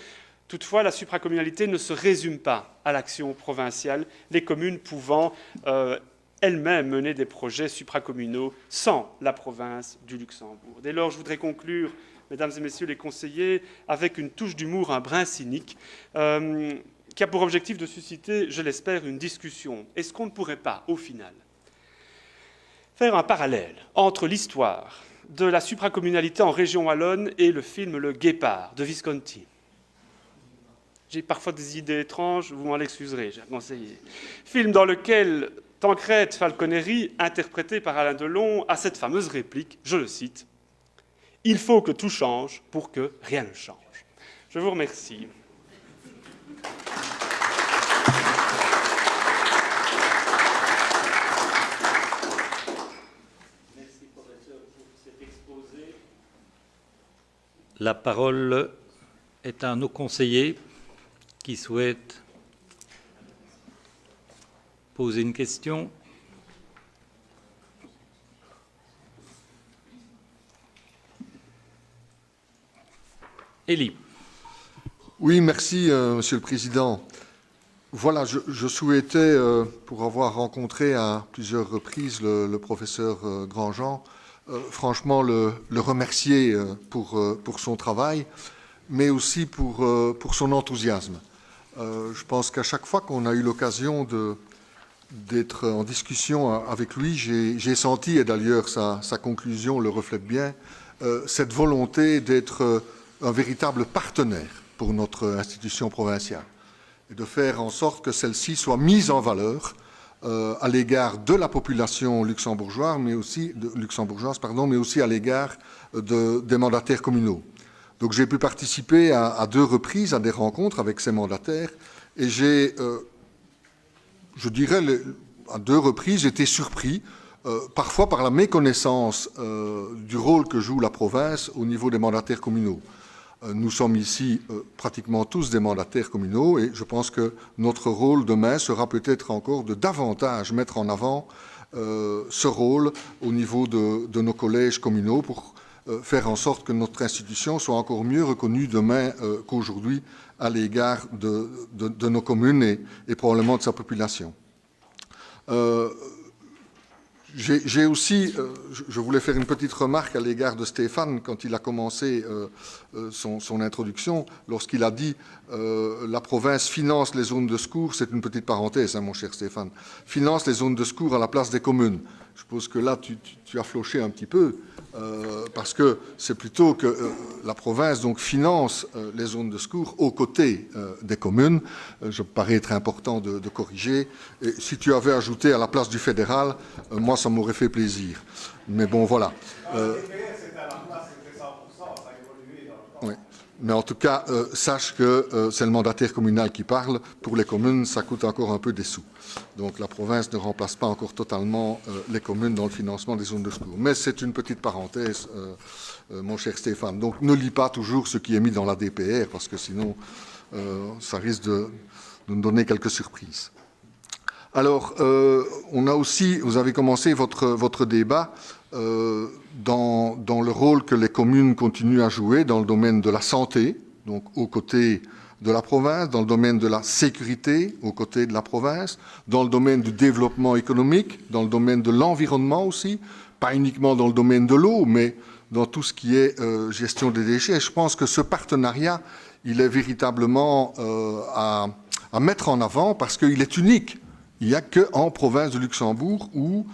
Toutefois, la supracommunalité ne se résume pas à l'action provinciale, les communes pouvant elles-mêmes mener des projets supracommunaux sans la province du Luxembourg. Dès lors, je voudrais conclure, mesdames et messieurs les conseillers, avec une touche d'humour, un brin cynique, qui a pour objectif de susciter, je l'espère, une discussion. Est-ce qu'on ne pourrait pas, au final, faire un parallèle entre l'histoire de la supracommunalité en région wallonne et le film Le Guépard de Visconti? J'ai parfois des idées étranges, vous m'en excuserez, j'ai conseillé. Film dans lequel Tancrède Falconeri, interprété par Alain Delon, a cette fameuse réplique, je le cite, « Il faut que tout change pour que rien ne change ». Je vous remercie. Merci, professeur, pour cet exposé. La parole est à nos conseillers qui souhaitent poser une question. Élie. Oui, merci, Monsieur le Président. Voilà, je souhaitais, pour avoir rencontré à plusieurs reprises le professeur Grandjean, franchement le remercier pour son travail, mais aussi pour son enthousiasme. Je pense qu'à chaque fois qu'on a eu l'occasion d'être en discussion avec lui, j'ai senti, et d'ailleurs sa conclusion le reflète bien, cette volonté d'être un véritable partenaire pour notre institution provinciale et de faire en sorte que celle-ci soit mise en valeur à l'égard de la population luxembourgeoise, mais aussi à l'égard des mandataires communaux. Donc j'ai pu participer à 2 reprises à des rencontres avec ces mandataires et j'ai, je dirais, à 2 reprises, été surpris, parfois par la méconnaissance du rôle que joue la province au niveau des mandataires communaux. Nous sommes ici pratiquement tous des mandataires communaux et je pense que notre rôle demain sera peut-être encore de davantage mettre en avant ce rôle au niveau de nos collèges communaux pour faire en sorte que notre institution soit encore mieux reconnue demain qu'aujourd'hui à l'égard de nos communes et probablement de sa population. J'ai aussi, je voulais faire une petite remarque à l'égard de Stéphane quand il a commencé son introduction, lorsqu'il a dit la province finance les zones de secours, c'est une petite parenthèse, hein, mon cher Stéphane, finance les zones de secours à la place des communes. Je suppose que là, tu as floché un petit peu, parce que c'est plutôt que la province donc, finance les zones de secours aux côtés des communes. Je me paraît être important de corriger. Et si tu avais ajouté à la place du fédéral, moi, ça m'aurait fait plaisir. Mais bon, voilà. Oui. Mais en tout cas, sache que c'est le mandataire communal qui parle. Pour les communes, ça coûte encore un peu des sous. Donc la province ne remplace pas encore totalement les communes dans le financement des zones de secours. Mais c'est une petite parenthèse, mon cher Stéphane. Donc ne lis pas toujours ce qui est mis dans la DPR, parce que sinon, ça risque de nous donner quelques surprises. Alors, on a aussi, vous avez commencé votre débat dans le rôle que les communes continuent à jouer dans le domaine de la santé, donc aux côtés de la province, dans le domaine de la sécurité, aux côtés de la province, dans le domaine du développement économique, dans le domaine de l'environnement aussi, pas uniquement dans le domaine de l'eau, mais dans tout ce qui est gestion des déchets. Je pense que ce partenariat, il est véritablement à mettre en avant parce qu'il est unique. Il n'y a qu'en province de Luxembourg où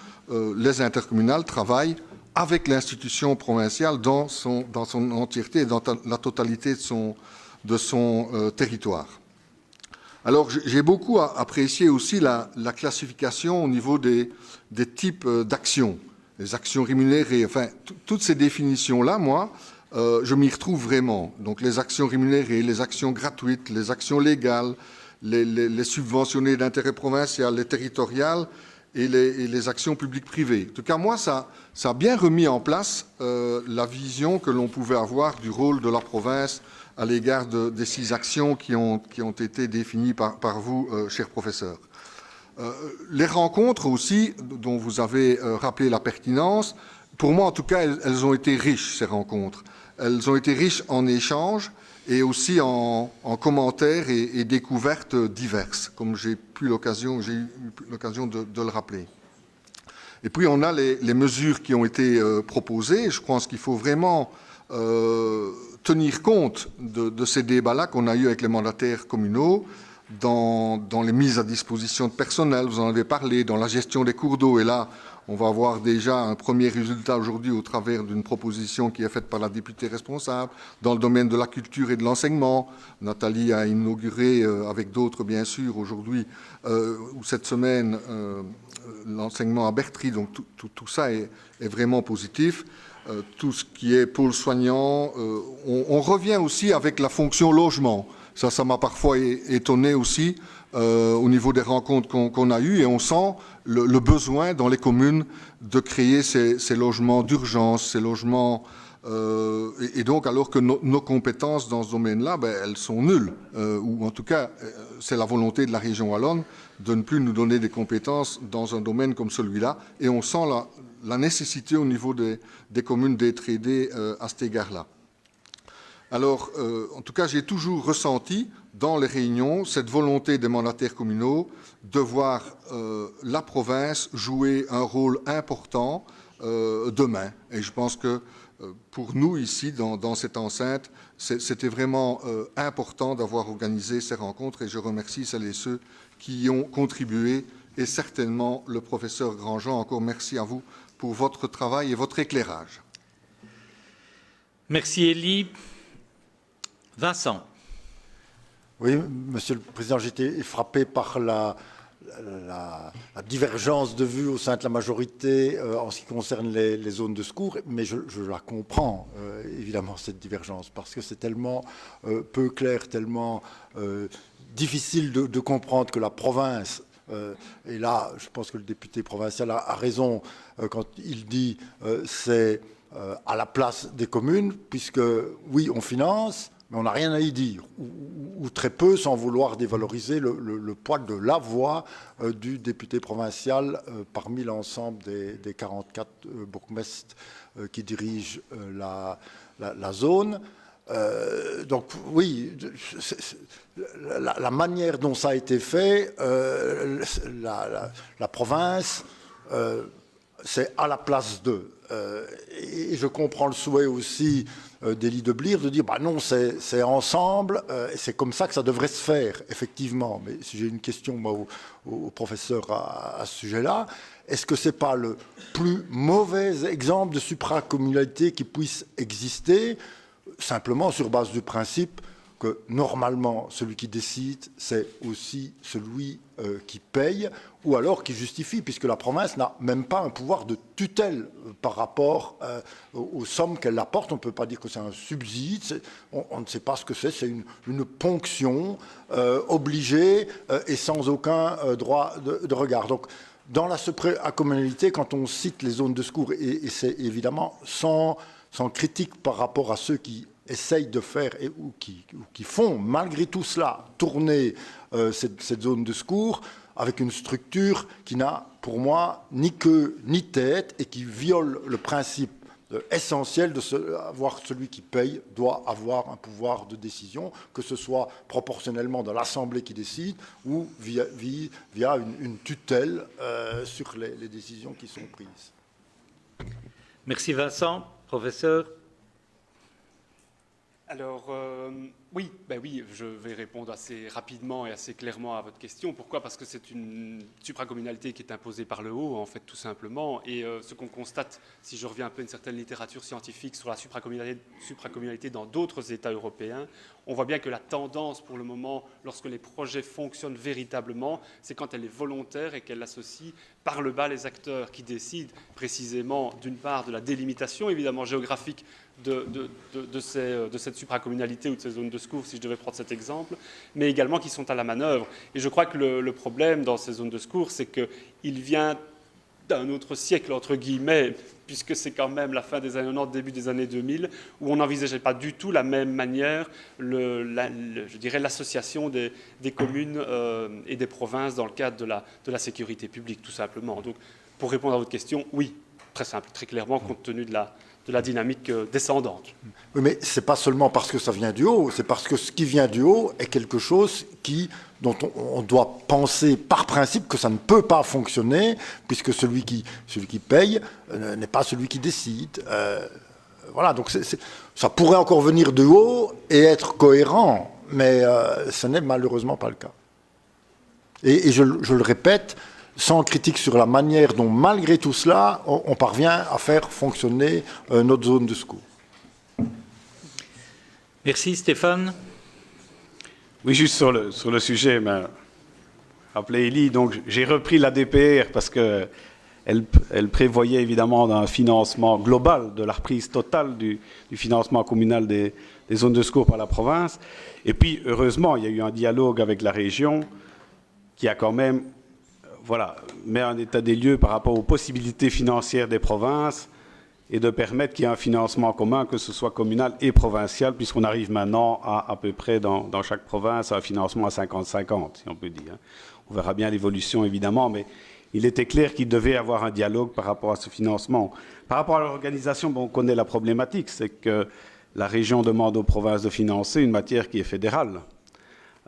les intercommunales travaillent avec l'institution provinciale dans son entièreté et dans la totalité de son territoire. Alors j'ai beaucoup apprécié aussi la classification au niveau des types d'actions, les actions rémunérées, enfin toutes ces définitions-là, moi, je m'y retrouve vraiment. Donc les actions rémunérées, les actions gratuites, les actions légales, les subventionnées d'intérêt provincial, les territoriales et les actions publiques-privées. En tout cas, moi, ça a bien remis en place la vision que l'on pouvait avoir du rôle de la province à l'égard des 6 actions qui ont été définies par vous, chers professeurs. Les rencontres aussi, dont vous avez rappelé la pertinence, pour moi, en tout cas, elles ont été riches, ces rencontres. Elles ont été riches en échanges et aussi en commentaires et découvertes diverses, comme j'ai eu l'occasion de le rappeler. Et puis on a les mesures qui ont été proposées. Je pense qu'il faut vraiment tenir compte de ces débats-là qu'on a eus avec les mandataires communaux dans les mises à disposition de personnel, vous en avez parlé, dans la gestion des cours d'eau. Et là, on va avoir déjà un premier résultat aujourd'hui au travers d'une proposition qui est faite par la députée responsable. Dans le domaine de la culture et de l'enseignement, Nathalie a inauguré, avec d'autres bien sûr, aujourd'hui ou cette semaine, l'enseignement à Bertry. Donc tout ça est vraiment positif. Tout ce qui est pôle soignant, on revient aussi avec la fonction logement. Ça m'a parfois étonné aussi au niveau des rencontres qu'on a eues et on sent le besoin dans les communes de créer ces logements d'urgence, ces logements et donc alors que nos compétences dans ce domaine-là, elles sont nulles ou en tout cas c'est la volonté de la région wallonne de ne plus nous donner des compétences dans un domaine comme celui-là et on sent la nécessité au niveau des communes d'être aidées à cet égard-là. Alors, en tout cas, j'ai toujours ressenti dans les réunions cette volonté des mandataires communaux de voir la province jouer un rôle important demain. Et je pense que pour nous ici, dans cette enceinte, c'était vraiment important d'avoir organisé ces rencontres et je remercie celles et ceux qui y ont contribué et certainement le professeur Grandjean. Encore merci à vous pour votre travail et votre éclairage. Merci Élie. Vincent. Oui, Monsieur le Président, j'étais frappé par la divergence de vues au sein de la majorité en ce qui concerne les zones de secours, mais je la comprends, évidemment, cette divergence, parce que c'est tellement peu clair, tellement difficile de comprendre que la province, et là, je pense que le député provincial a raison quand il dit c'est à la place des communes, puisque oui, on finance, mais on n'a rien à y dire, ou très peu, sans vouloir dévaloriser le poids de la voix du député provincial parmi l'ensemble des 44 bourgmestres qui dirigent la zone. Donc oui, la manière dont ça a été fait, la province, c'est à la place d'eux. Et je comprends le souhait aussi d'Élie de Blier de dire bah non, c'est ensemble, et c'est comme ça que ça devrait se faire, effectivement. Mais si j'ai une question moi, au professeur à ce sujet-là, est-ce que ce n'est pas le plus mauvais exemple de supracommunalité qui puisse exister, simplement sur base du principe que normalement celui qui décide c'est aussi celui qui paye ou alors qui justifie, puisque la province n'a même pas un pouvoir de tutelle par rapport aux sommes qu'elle apporte. On ne peut pas dire que c'est un subside, on ne sait pas ce que c'est une ponction obligée et sans aucun droit de regard. Donc dans la supracommunalité, quand on cite les zones de secours, et c'est évidemment sans critique par rapport à ceux qui essayent de faire ou qui font malgré tout cela tourner cette zone de secours avec une structure qui n'a pour moi ni queue ni tête et qui viole le principe essentiel de avoir celui qui paye doit avoir un pouvoir de décision, que ce soit proportionnellement dans l'Assemblée qui décide ou via une tutelle sur les décisions qui sont prises. Merci Vincent. Professeur. Alors, oui, je vais répondre assez rapidement et assez clairement à votre question. Pourquoi ? Parce que c'est une supracommunalité qui est imposée par le haut, en fait, tout simplement. Et ce qu'on constate, si je reviens un peu à une certaine littérature scientifique sur la supracommunalité dans d'autres États européens, on voit bien que la tendance, pour le moment, lorsque les projets fonctionnent véritablement, c'est quand elle est volontaire et qu'elle associe par le bas les acteurs qui décident précisément, d'une part, de la délimitation, évidemment, géographique de cette supracommunalité ou de ces zones de secours, si je devais prendre cet exemple, mais également qui sont à la manœuvre. Et je crois que le problème dans ces zones de secours, c'est qu'il vient d'un autre siècle, entre guillemets, puisque c'est quand même la fin des années 90, début des années 2000, où on n'envisageait pas du tout la même manière, je dirais, l'association des communes et des provinces dans le cadre de la sécurité publique, tout simplement. Donc, pour répondre à votre question, oui, très simple, très clairement, compte tenu de la dynamique descendante. Oui, mais ce n'est pas seulement parce que ça vient du haut, c'est parce que ce qui vient du haut est quelque chose dont on doit penser par principe que ça ne peut pas fonctionner, puisque celui qui paye n'est pas celui qui décide. Voilà, donc ça pourrait encore venir du haut et être cohérent, mais ce n'est malheureusement pas le cas. Et je le répète, sans critique sur la manière dont, malgré tout cela, on parvient à faire fonctionner notre zone de secours. Merci Stéphane. Oui, juste sur le sujet, rappelez Élie, donc j'ai repris la DPR parce qu'elle prévoyait évidemment un financement global, de la reprise totale du financement communal des zones de secours par la province. Et puis, heureusement, il y a eu un dialogue avec la région qui a quand même met un état des lieux par rapport aux possibilités financières des provinces et de permettre qu'il y ait un financement commun, que ce soit communal et provincial, puisqu'on arrive maintenant à peu près dans chaque province à un financement à 50-50, si on peut dire. On verra bien l'évolution, évidemment, mais il était clair qu'il devait y avoir un dialogue par rapport à ce financement. Par rapport à l'organisation, on connaît la problématique, c'est que la région demande aux provinces de financer une matière qui est fédérale.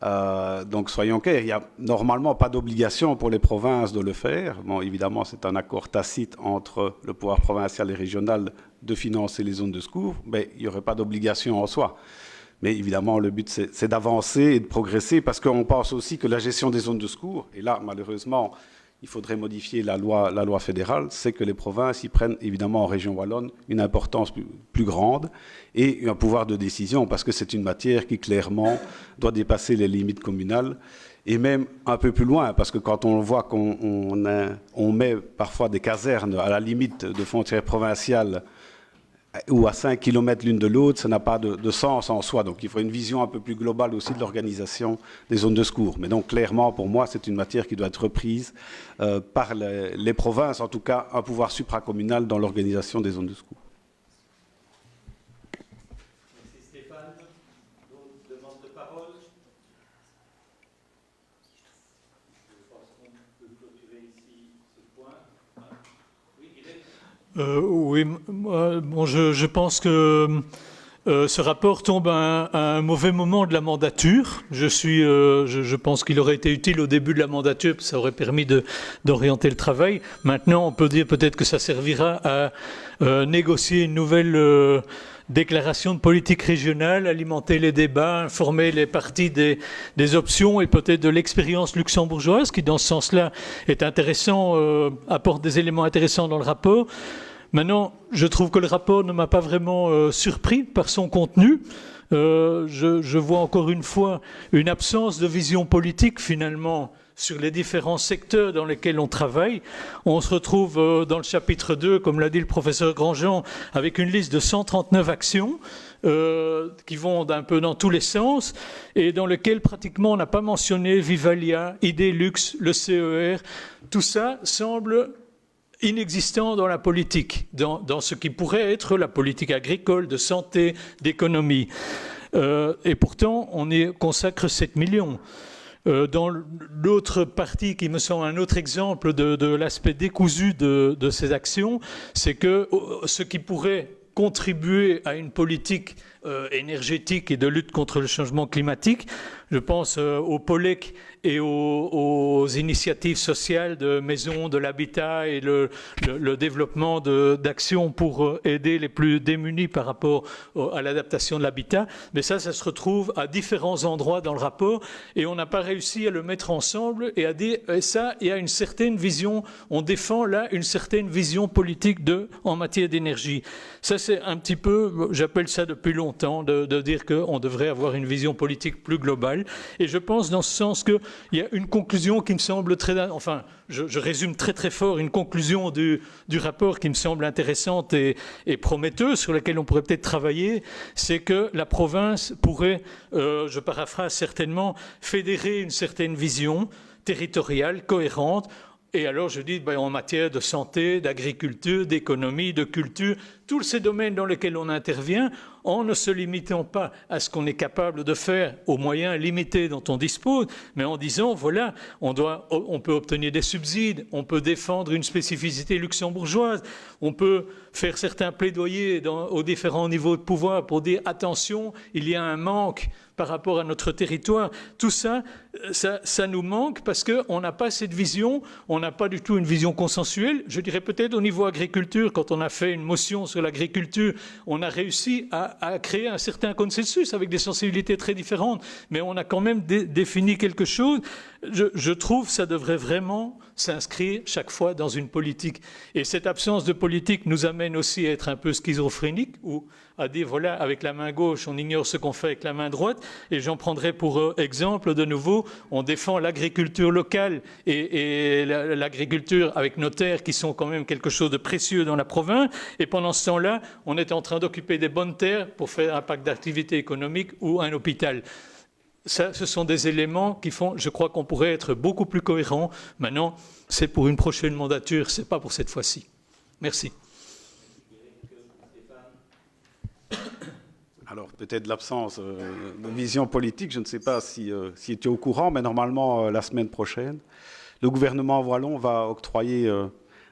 Donc soyons clairs, il n'y a normalement pas d'obligation pour les provinces de le faire. Bon, évidemment, c'est un accord tacite entre le pouvoir provincial et régional de financer les zones de secours, mais il n'y aurait pas d'obligation en soi. Mais évidemment, le but, c'est d'avancer et de progresser, parce qu'on pense aussi que la gestion des zones de secours, et là, malheureusement, il faudrait modifier la loi fédérale, c'est que les provinces y prennent, évidemment, en région wallonne, une importance plus grande et un pouvoir de décision, parce que c'est une matière qui, clairement, doit dépasser les limites communales, et même un peu plus loin, parce que quand on voit qu'on met parfois des casernes à la limite de frontières provinciales, ou à 5 km l'une de l'autre, ça n'a pas de sens en soi. Donc il faut une vision un peu plus globale aussi de l'organisation des zones de secours. Mais donc clairement, pour moi, c'est une matière qui doit être reprise par les provinces, en tout cas un pouvoir supracommunal dans l'organisation des zones de secours. Merci Stéphane. D'autres demandes de parole? Je pense qu'on peut clôturer ici ce point. Oui, je pense que ce rapport tombe à un mauvais moment de la mandature. Je pense qu'il aurait été utile au début de la mandature, parce que ça aurait permis d'orienter le travail. Maintenant, on peut dire peut-être que ça servira à négocier une nouvelle déclaration de politique régionale, alimenter les débats, informer les partis des options et peut-être de l'expérience luxembourgeoise, qui dans ce sens-là est intéressant, apporte des éléments intéressants dans le rapport. Maintenant, je trouve que le rapport ne m'a pas vraiment surpris par son contenu. Je vois encore une fois une absence de vision politique finalement sur les différents secteurs dans lesquels on travaille. On se retrouve dans le chapitre 2, comme l'a dit le professeur Grandjean, avec une liste de 139 actions qui vont un peu dans tous les sens et dans lesquelles pratiquement on n'a pas mentionné Vivalia, Idélux, le CER. Tout ça semble inexistant dans la politique, dans ce qui pourrait être la politique agricole, de santé, d'économie. Et pourtant, on y consacre 7 millions. Dans l'autre partie qui me semble un autre exemple de l'aspect décousu de ces actions, c'est que ce qui pourrait contribuer à une politique énergétique et de lutte contre le changement climatique, je pense au POLEC et aux initiatives sociales de maisons, de l'habitat et le développement d'actions pour aider les plus démunis par rapport à l'adaptation de l'habitat. Mais ça se retrouve à différents endroits dans le rapport et on n'a pas réussi à le mettre ensemble et à dire ça, il y a une certaine vision, on défend là une certaine vision politique en matière d'énergie. Ça c'est un petit peu, j'appelle ça depuis longtemps, de dire qu'on devrait avoir une vision politique plus globale. Et je pense dans ce sens qu'il y a une conclusion qui me semble enfin, je résume très fort une conclusion du rapport qui me semble intéressante et prometteuse, sur laquelle on pourrait peut-être travailler, c'est que la province pourrait, je paraphrase certainement, fédérer une certaine vision territoriale, cohérente. Et alors je dis, en matière de santé, d'agriculture, d'économie, de culture, tous ces domaines dans lesquels on intervient, en ne se limitant pas à ce qu'on est capable de faire aux moyens limités dont on dispose, mais en disant, voilà, on peut obtenir des subsides, on peut défendre une spécificité luxembourgeoise, on peut faire certains plaidoyers aux différents niveaux de pouvoir pour dire, attention, il y a un manque par rapport à notre territoire. Tout ça, ça nous manque parce qu'on n'a pas cette vision, on n'a pas du tout une vision consensuelle. Je dirais peut-être au niveau agriculture, quand on a fait une motion sur l'agriculture, on a réussi à créer un certain consensus avec des sensibilités très différentes, mais on a quand même défini quelque chose. Je trouve que ça devrait vraiment s'inscrire chaque fois dans une politique. Et cette absence de politique nous amène aussi à être un peu schizophrénique, ou à dire, voilà, avec la main gauche, on ignore ce qu'on fait avec la main droite. Et j'en prendrai pour exemple, de nouveau, on défend l'agriculture locale et l'agriculture avec nos terres qui sont quand même quelque chose de précieux dans la province. Et pendant ce temps-là, on est en train d'occuper des bonnes terres pour faire un parc d'activité économique ou un hôpital. Ça, ce sont des éléments qui font, je crois qu'on pourrait être beaucoup plus cohérent. Maintenant, c'est pour une prochaine mandature, ce n'est pas pour cette fois-ci. Merci. Alors, peut-être l'absence de vision politique, je ne sais pas si tu es au courant, mais normalement, la semaine prochaine, le gouvernement wallon va octroyer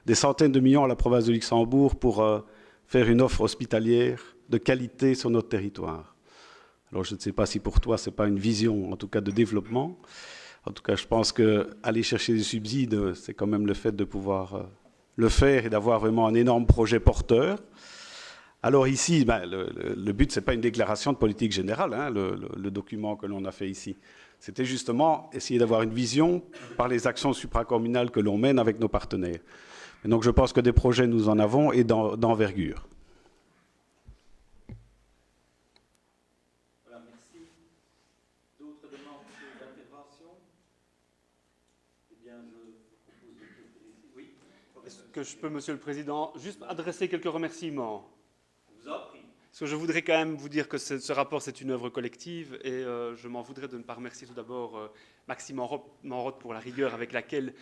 des centaines de millions à la province de Luxembourg pour faire une offre hospitalière de qualité sur notre territoire. Alors je ne sais pas si pour toi, ce n'est pas une vision, en tout cas de développement. En tout cas, je pense qu'aller chercher des subsides, c'est quand même le fait de pouvoir le faire et d'avoir vraiment un énorme projet porteur. Alors ici, le but, ce n'est pas une déclaration de politique générale, hein, le document que l'on a fait ici. C'était justement essayer d'avoir une vision par les actions supracommunales que l'on mène avec nos partenaires. Et donc je pense que des projets, nous en avons et d'envergure. Voilà, merci. D'autres demandes d'intervention? Eh bien, je propose de clôturer ici. Oui. Est-ce que je peux, Monsieur le Président, juste adresser quelques remerciements? Je vous en prie. Parce que je voudrais quand même vous dire que ce rapport, c'est une œuvre collective et je m'en voudrais de ne pas remercier tout d'abord Maxime Manroth pour la rigueur avec laquelle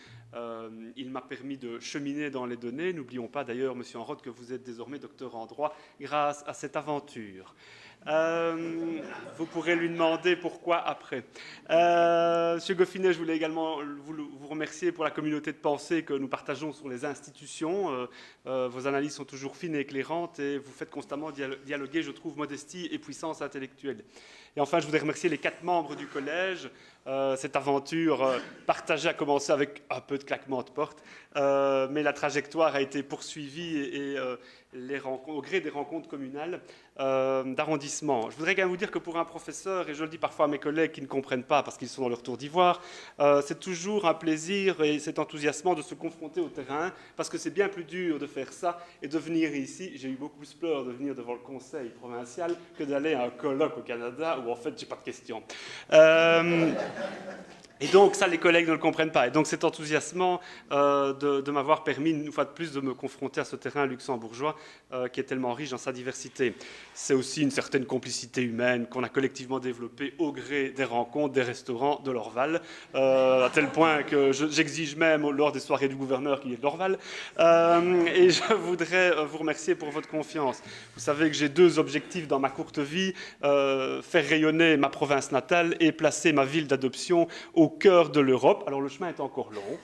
il m'a permis de cheminer dans les données. N'oublions pas d'ailleurs, Monsieur Manroth, que vous êtes désormais docteur en droit grâce à cette aventure. Vous pourrez lui demander pourquoi après. Monsieur Goffinet, je voulais également vous remercier pour la communauté de pensée que nous partageons sur les institutions. Vos analyses sont toujours fines et éclairantes et vous faites constamment dialoguer, je trouve, modestie et puissance intellectuelle. Et enfin, je voudrais remercier les 4 membres du collège. Cette aventure partagée a commencé avec un peu de claquement de porte, mais la trajectoire a été poursuivie et au gré des rencontres communales d'arrondissement. Je voudrais quand même vous dire que pour un professeur, et je le dis parfois à mes collègues qui ne comprennent pas parce qu'ils sont dans leur tour d'ivoire, c'est toujours un plaisir et c'est enthousiasmant de se confronter au terrain parce que c'est bien plus dur de faire ça et de venir ici. J'ai eu beaucoup plus peur de venir devant le conseil provincial que d'aller à un colloque au Canada où en fait j'ai pas de questions. Et donc, ça, les collègues ne le comprennent pas. Et donc, c'est enthousiasmant de m'avoir permis, une fois de plus, de me confronter à ce terrain luxembourgeois qui est tellement riche dans sa diversité. C'est aussi une certaine complicité humaine qu'on a collectivement développée au gré des rencontres, des restaurants de l'Orval, à tel point que j'exige même, lors des soirées du gouverneur, qu'il y ait de l'Orval. Et je voudrais vous remercier pour votre confiance. Vous savez que j'ai 2 objectifs dans ma courte vie, faire rayonner ma province natale et placer ma ville d'adoption au cœur de l'Europe. Alors le chemin est encore long,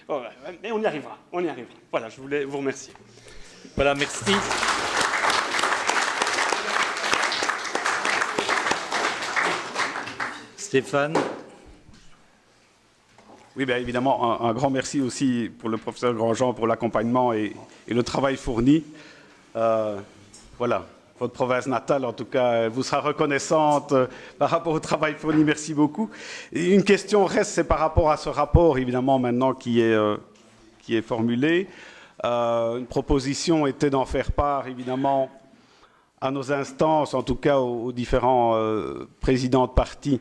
hein. Mais on y arrivera, on y arrivera. Voilà, je voulais vous remercier. Voilà, merci. Stéphane. Oui, bien évidemment, un grand merci aussi pour le professeur Grandjean pour l'accompagnement et le travail fourni. Voilà. Votre province natale, en tout cas, elle vous sera reconnaissante par rapport au travail fourni. Merci beaucoup. Et une question reste, c'est par rapport à ce rapport, évidemment, maintenant qui est formulé. Une proposition était d'en faire part, évidemment, à nos instances, en tout cas aux différents présidents de partis,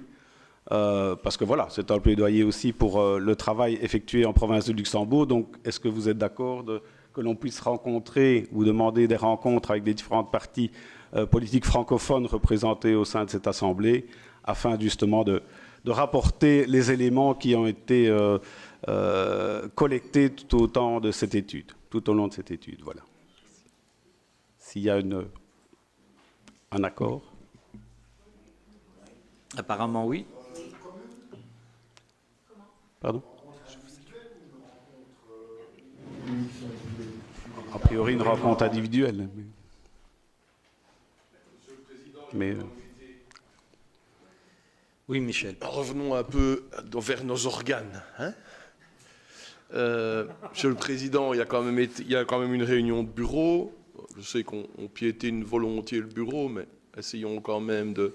parce que voilà, c'est un plaidoyer aussi pour le travail effectué en province de Luxembourg. Donc, est-ce que vous êtes d'accord que l'on puisse rencontrer ou demander des rencontres avec les différentes parties politiques francophones représentées au sein de cette Assemblée, afin justement de rapporter les éléments qui ont été collectés tout au long de cette étude. Voilà. S'il y a un accord. Apparemment, oui. Pardon ? A priori, une rencontre individuelle. Mais oui, Michel. Revenons un peu vers nos organes. Hein, Monsieur le Président, il y a quand même une réunion de bureau. Je sais qu'on piétine volontiers le bureau, mais essayons quand même de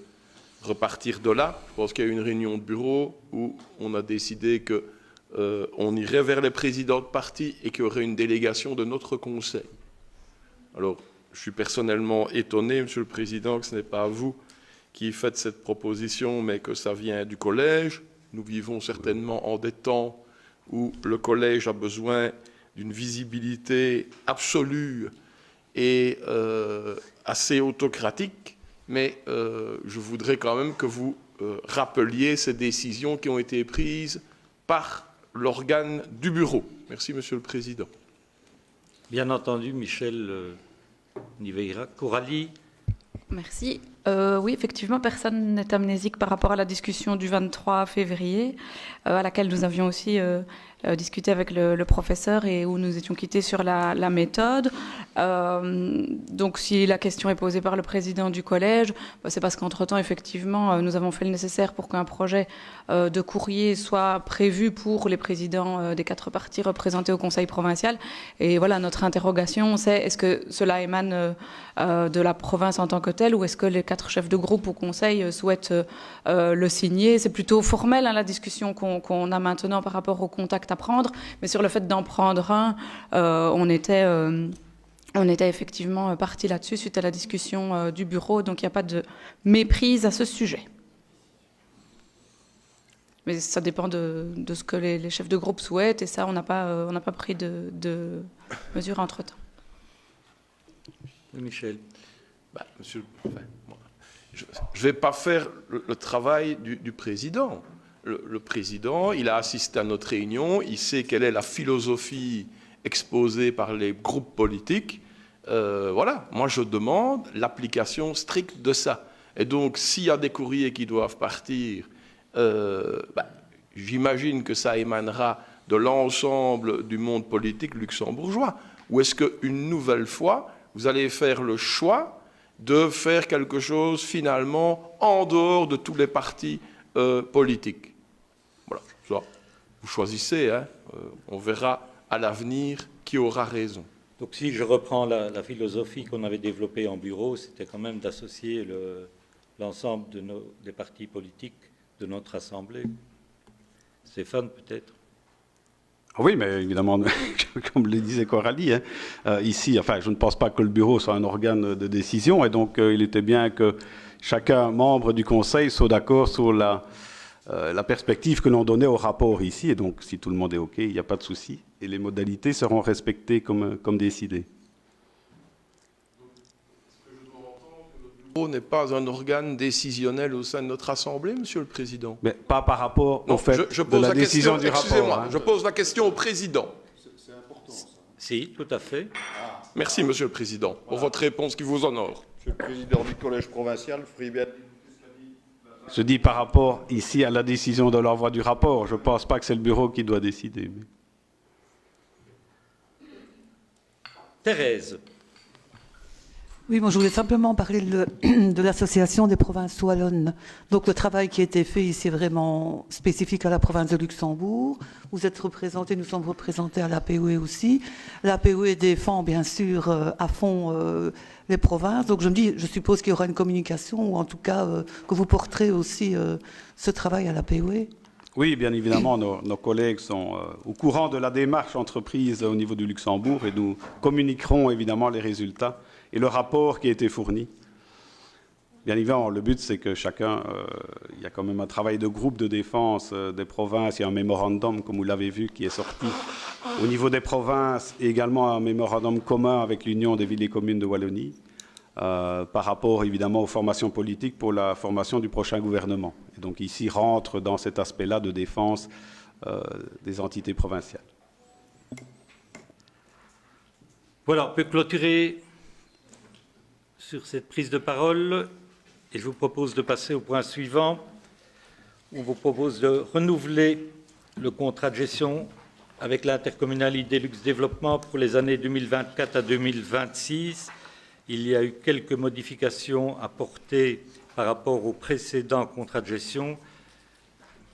repartir de là. Je pense qu'il y a eu une réunion de bureau où on a décidé qu'on irait vers les présidents de parti et qu'il y aurait une délégation de notre conseil. Alors, je suis personnellement étonné, Monsieur le Président, que ce n'est pas vous qui faites cette proposition, mais que ça vient du collège. Nous vivons certainement en des temps où le collège a besoin d'une visibilité absolue et assez autocratique, mais je voudrais quand même que vous rappeliez ces décisions qui ont été prises par l'organe du bureau. Merci, Monsieur le Président. Bien entendu, Michel Niveira. Coralie. Merci. Oui, effectivement, personne n'est amnésique par rapport à la discussion du 23 février, à laquelle nous avions aussi discuté avec le professeur et où nous étions quittés sur la méthode. Donc, si la question est posée par le président du collège, c'est parce qu'entre-temps, effectivement, nous avons fait le nécessaire pour qu'un projet de courrier soit prévu pour les présidents des 4 partis représentés au Conseil provincial. Et voilà, notre interrogation, c'est est-ce que cela émane de la province en tant que telle ou est-ce que les 4 chefs de groupe au Conseil souhaitent le signer? C'est plutôt formel, hein, la discussion qu'on a maintenant par rapport au contact à prendre, mais sur le fait d'en prendre un, on était effectivement parti là-dessus suite à la discussion du bureau, donc il n'y a pas de méprise à ce sujet. Mais ça dépend de ce que les chefs de groupe souhaitent, et ça, on n'a pas pris de mesures entre-temps. Michel. Monsieur, je ne vais pas faire le travail du président. Le président, il a assisté à notre réunion, il sait quelle est la philosophie exposée par les groupes politiques. Voilà, moi je demande l'application stricte de ça. Et donc, s'il y a des courriers qui doivent partir, j'imagine que ça émanera de l'ensemble du monde politique luxembourgeois. Ou est-ce qu'une nouvelle fois, vous allez faire le choix de faire quelque chose finalement en dehors de tous les partis politiques? Voilà, ça, vous choisissez, hein, on verra à l'avenir qui aura raison. Donc si je reprends la philosophie qu'on avait développée en bureau, c'était quand même d'associer l'ensemble des partis politiques de notre Assemblée. Stéphane, peut-être? Oui, mais évidemment, comme le disait Coralie, hein, ici, enfin, je ne pense pas que le bureau soit un organe de décision, et donc il était bien que chacun membre du Conseil soit d'accord sur la perspective que l'on donnait au rapport ici, et donc si tout le monde est OK, il n'y a pas de souci, et les modalités seront respectées comme décidé. N'est pas un organe décisionnel au sein de notre Assemblée, Monsieur le Président? Mais pas par rapport au fait je de pose la la décision question, du rapport. excusez-moi, Hein. je pose la question au Président. C'est important, ça. Si, tout à fait. Merci, Monsieur le Président, pour votre réponse qui vous honore. Monsieur le Président du Collège provincial, ferait bien... Je dis par rapport ici à la décision de l'envoi du rapport. Je ne pense pas que c'est le bureau qui doit décider. Mais... Thérèse. Oui, moi je voulais simplement parler de l'association des provinces wallonnes. Donc le travail qui a été fait ici est vraiment spécifique à la province de Luxembourg. Vous êtes représentés, nous sommes représentés à l'APOE aussi. L'APOE défend bien sûr à fond les provinces. Donc je suppose qu'il y aura une communication ou en tout cas que vous porterez aussi ce travail à l'APOE. Oui, bien évidemment, nos collègues sont au courant de la démarche entreprise au niveau du Luxembourg et nous communiquerons évidemment les résultats et le rapport qui a été fourni. Bien évidemment, le but, c'est que chacun... il y a quand même un travail de groupe de défense des provinces. Il y a un mémorandum, comme vous l'avez vu, qui est sorti au niveau des provinces et également un mémorandum commun avec l'Union des villes et communes de Wallonie par rapport, évidemment, aux formations politiques pour la formation du prochain gouvernement. Et donc ici, rentre dans cet aspect-là de défense des entités provinciales. Voilà, on peut clôturer sur cette prise de parole et je vous propose de passer au point suivant. On vous propose de renouveler le contrat de gestion avec l'intercommunalité Luxe Développement pour les années 2024 à 2026. Il y a eu quelques modifications apportées par rapport au précédent contrat de gestion.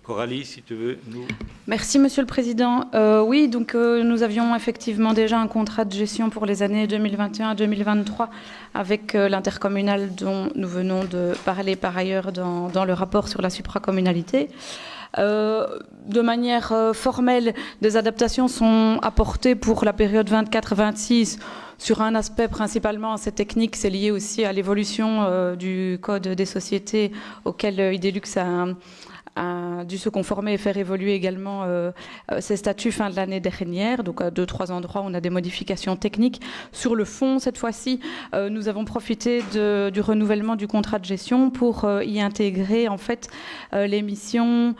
Coralie, si tu veux nous... Merci, Monsieur le Président. Oui, donc nous avions effectivement déjà un contrat de gestion pour les années 2021 à 2023 avec l'intercommunal dont nous venons de parler par ailleurs dans le rapport sur la supracommunalité. De manière formelle, des adaptations sont apportées pour la période 24-26 sur un aspect principalement assez technique. C'est lié aussi à l'évolution du Code des sociétés auquel Idelux a dû se conformer et faire évoluer également ses statuts fin de l'année dernière. Donc à 2-3 endroits, on a des modifications techniques. Sur le fond, cette fois-ci, nous avons profité du renouvellement du contrat de gestion pour y intégrer en fait les missions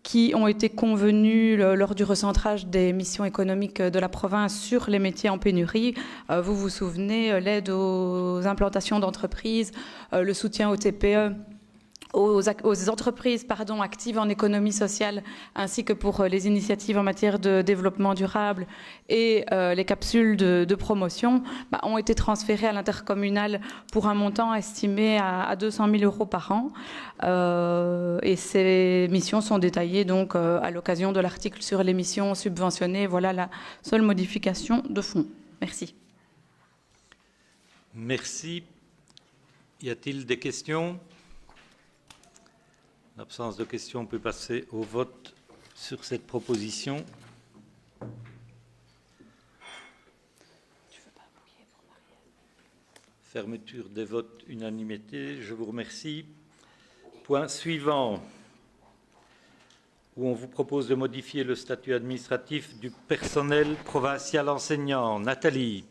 qui ont été convenus lors du recentrage des missions économiques de la province sur les métiers en pénurie. Vous vous souvenez, l'aide aux implantations d'entreprises, le soutien aux TPE, aux entreprises actives en économie sociale, ainsi que pour les initiatives en matière de développement durable et les capsules de promotion, ont été transférées à l'intercommunal pour un montant estimé à 200 000 € par an. Et ces missions sont détaillées donc à l'occasion de l'article sur les missions subventionnées. Voilà la seule modification de fond. Merci. Merci. Y a-t-il des questions ? En l'absence de questions, on peut passer au vote sur cette proposition. Fermeture des votes, unanimité. Je vous remercie. Point suivant, où on vous propose de modifier le statut administratif du personnel provincial enseignant. Nathalie.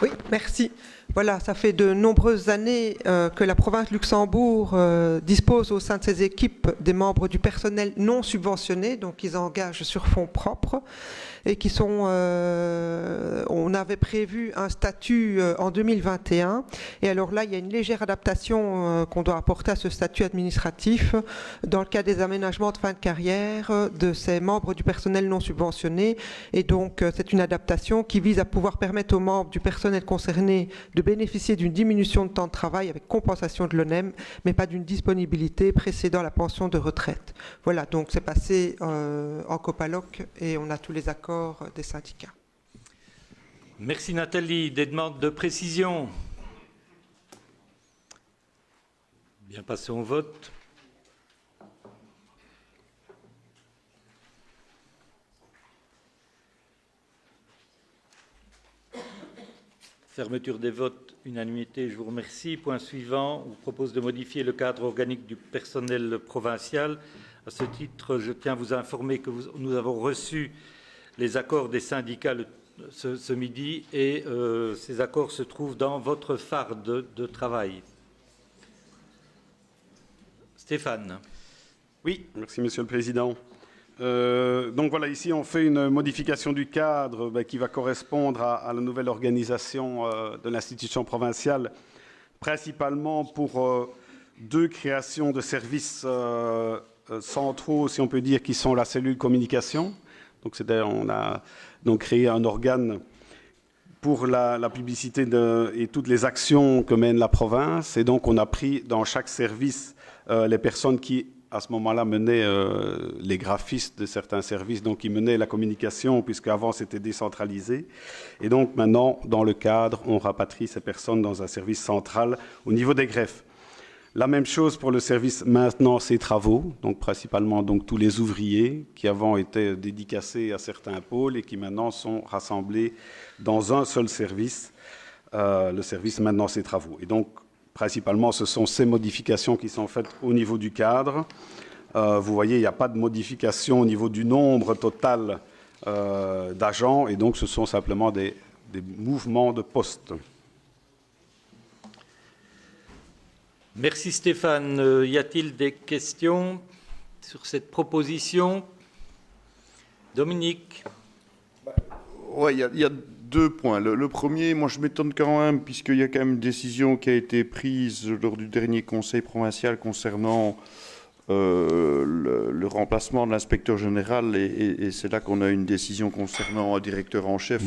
Oui, merci. Voilà, ça fait de nombreuses années que la province Luxembourg dispose au sein de ses équipes des membres du personnel non subventionné, donc ils engagent sur fonds propres et qui sont... on avait prévu un statut en 2021 et alors là, il y a une légère adaptation qu'on doit apporter à ce statut administratif dans le cas des aménagements de fin de carrière de ces membres du personnel non subventionné et donc c'est une adaptation qui vise à pouvoir permettre aux membres du personnel concerné de bénéficier d'une diminution de temps de travail avec compensation de l'ONEM, mais pas d'une disponibilité précédant la pension de retraite. Voilà, donc c'est passé en COPALOC et on a tous les accords des syndicats. Merci Nathalie. Des demandes de précision? Bien, passons au vote. Fermeture des votes, unanimité, je vous remercie. Point suivant, on vous propose de modifier le cadre organique du personnel provincial. À ce titre, je tiens à vous informer que nous avons reçu les accords des syndicats ce midi et ces accords se trouvent dans votre phare de travail. Stéphane. Oui, merci Monsieur le Président. Donc voilà, ici on fait une modification du cadre qui va correspondre à la nouvelle organisation de l'institution provinciale, principalement pour deux créations de services centraux, si on peut dire, qui sont la cellule communication. Donc on a donc créé un organe pour la publicité et toutes les actions que mène la province. Et donc on a pris dans chaque service les personnes qui à ce moment-là, menaient les graphistes de certains services, donc ils menaient la communication, puisqu'avant c'était décentralisé. Et donc maintenant, dans le cadre, on rapatrie ces personnes dans un service central au niveau des greffes. La même chose pour le service maintenance et travaux, donc principalement donc, tous les ouvriers qui avant étaient dédicacés à certains pôles et qui maintenant sont rassemblés dans un seul service, le service maintenance et travaux. Et donc, principalement, ce sont ces modifications qui sont faites au niveau du cadre. Vous voyez, il n'y a pas de modification au niveau du nombre total d'agents, et donc ce sont simplement des mouvements de postes. Merci Stéphane. Y a-t-il des questions sur cette proposition? Dominique. Oui, il y a deux points. Le premier, moi je m'étonne quand même, puisqu'il y a quand même une décision qui a été prise lors du dernier conseil provincial concernant le remplacement de l'inspecteur général, et c'est là qu'on a une décision concernant un directeur en chef.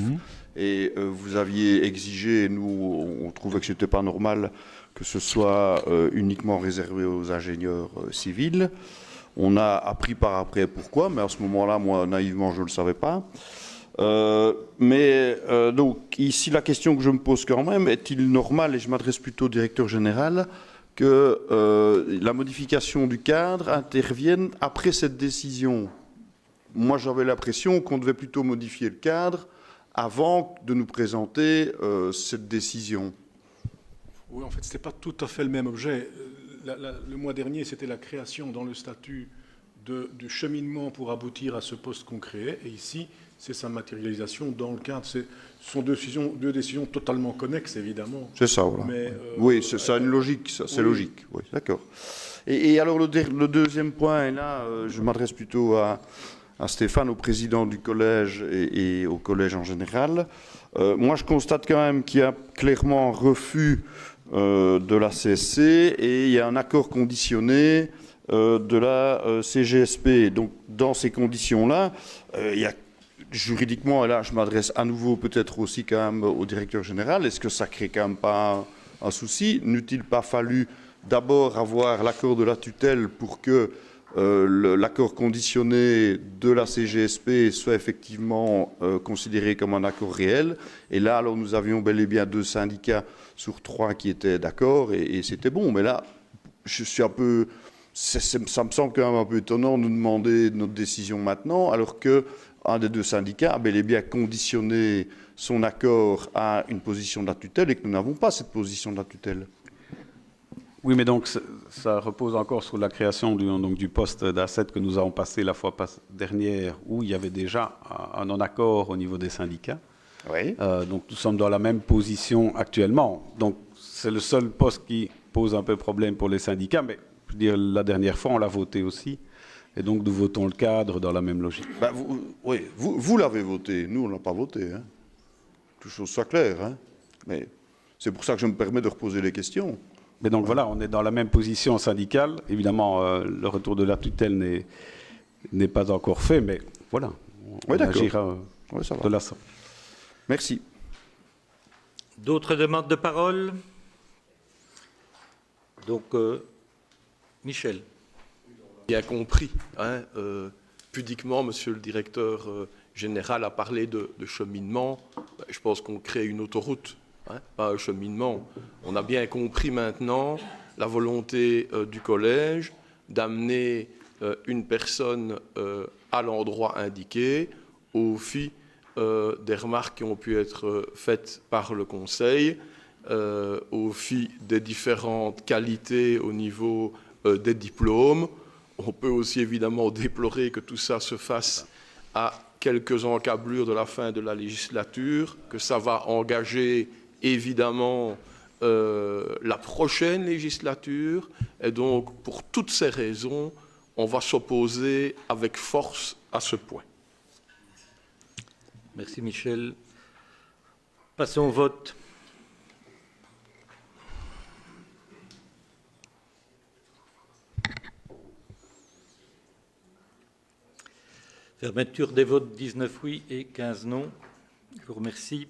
Et vous aviez exigé, et nous on trouvait que ce n'était pas normal que ce soit uniquement réservé aux ingénieurs civils. On a appris par après pourquoi, mais à ce moment-là, moi naïvement, je ne le savais pas. Donc ici, la question que je me pose quand même, est-il normal, et je m'adresse plutôt au directeur général, que la modification du cadre intervienne après cette décision? Moi, j'avais l'impression qu'on devait plutôt modifier le cadre avant de nous présenter cette décision. Oui, en fait, ce n'était pas tout à fait le même objet. Le mois dernier, c'était la création dans le statut du cheminement pour aboutir à ce poste qu'on créait. Et ici, c'est sa matérialisation dans le cadre. Ce sont deux décisions totalement connexes, évidemment. C'est ça, voilà. Mais, oui, ça a une logique, ça, c'est oui. logique. Oui, d'accord. Et alors le deuxième point, et là je m'adresse plutôt à Stéphane, au président du collège et au collège en général. Moi je constate quand même qu'il y a clairement un refus de la CSC et il y a un accord conditionné de la CGSP. Donc dans ces conditions-là, il y a juridiquement, et là je m'adresse à nouveau peut-être aussi quand même au directeur général, est-ce que ça crée quand même pas un souci? N'eût-il pas fallu d'abord avoir l'accord de la tutelle pour que l'accord conditionné de la CGSP soit effectivement considéré comme un accord réel? Et là, alors nous avions bel et bien 2 syndicats sur 3 qui étaient d'accord et c'était bon. Mais là, je suis un peu... Ça me semble quand même un peu étonnant de nous demander notre décision maintenant, alors qu'un des 2 syndicats a bel et bien conditionné son accord à une position de la tutelle et que nous n'avons pas cette position de la tutelle. Oui, mais donc ça repose encore sur la création du poste d'asset que nous avons passé la fois dernière, où il y avait déjà un non-accord au niveau des syndicats. Oui. Donc nous sommes dans la même position actuellement. Donc c'est le seul poste qui pose un peu problème pour les syndicats, mais je veux dire, la dernière fois on l'a voté aussi, et donc nous votons le cadre dans la même logique. Ben, vous l'avez voté, nous on ne l'a pas voté. Hein. Que les choses soient claires. Hein. Mais c'est pour ça que je me permets de reposer les questions. Mais donc voilà, on est dans la même position syndicale. Évidemment, le retour de la tutelle n'est pas encore fait, mais voilà, on agira de la sorte. Merci. D'autres demandes de parole? Donc, Michel. Bien compris. Hein, pudiquement, monsieur le directeur général a parlé de cheminement. Je pense qu'on crée une autoroute. Hein, pas un cheminement. On a bien compris maintenant la volonté du collège d'amener une personne à l'endroit indiqué au fil des remarques qui ont pu être faites par le conseil, au fil des différentes qualités au niveau des diplômes. On peut aussi évidemment déplorer que tout ça se fasse à quelques encablures de la fin de la législature, que ça va engager évidemment la prochaine législature, et donc pour toutes ces raisons, on va s'opposer avec force à ce point. Merci Michel. Passons au vote. Fermeture des votes, 19 oui et 15 non. Je vous remercie.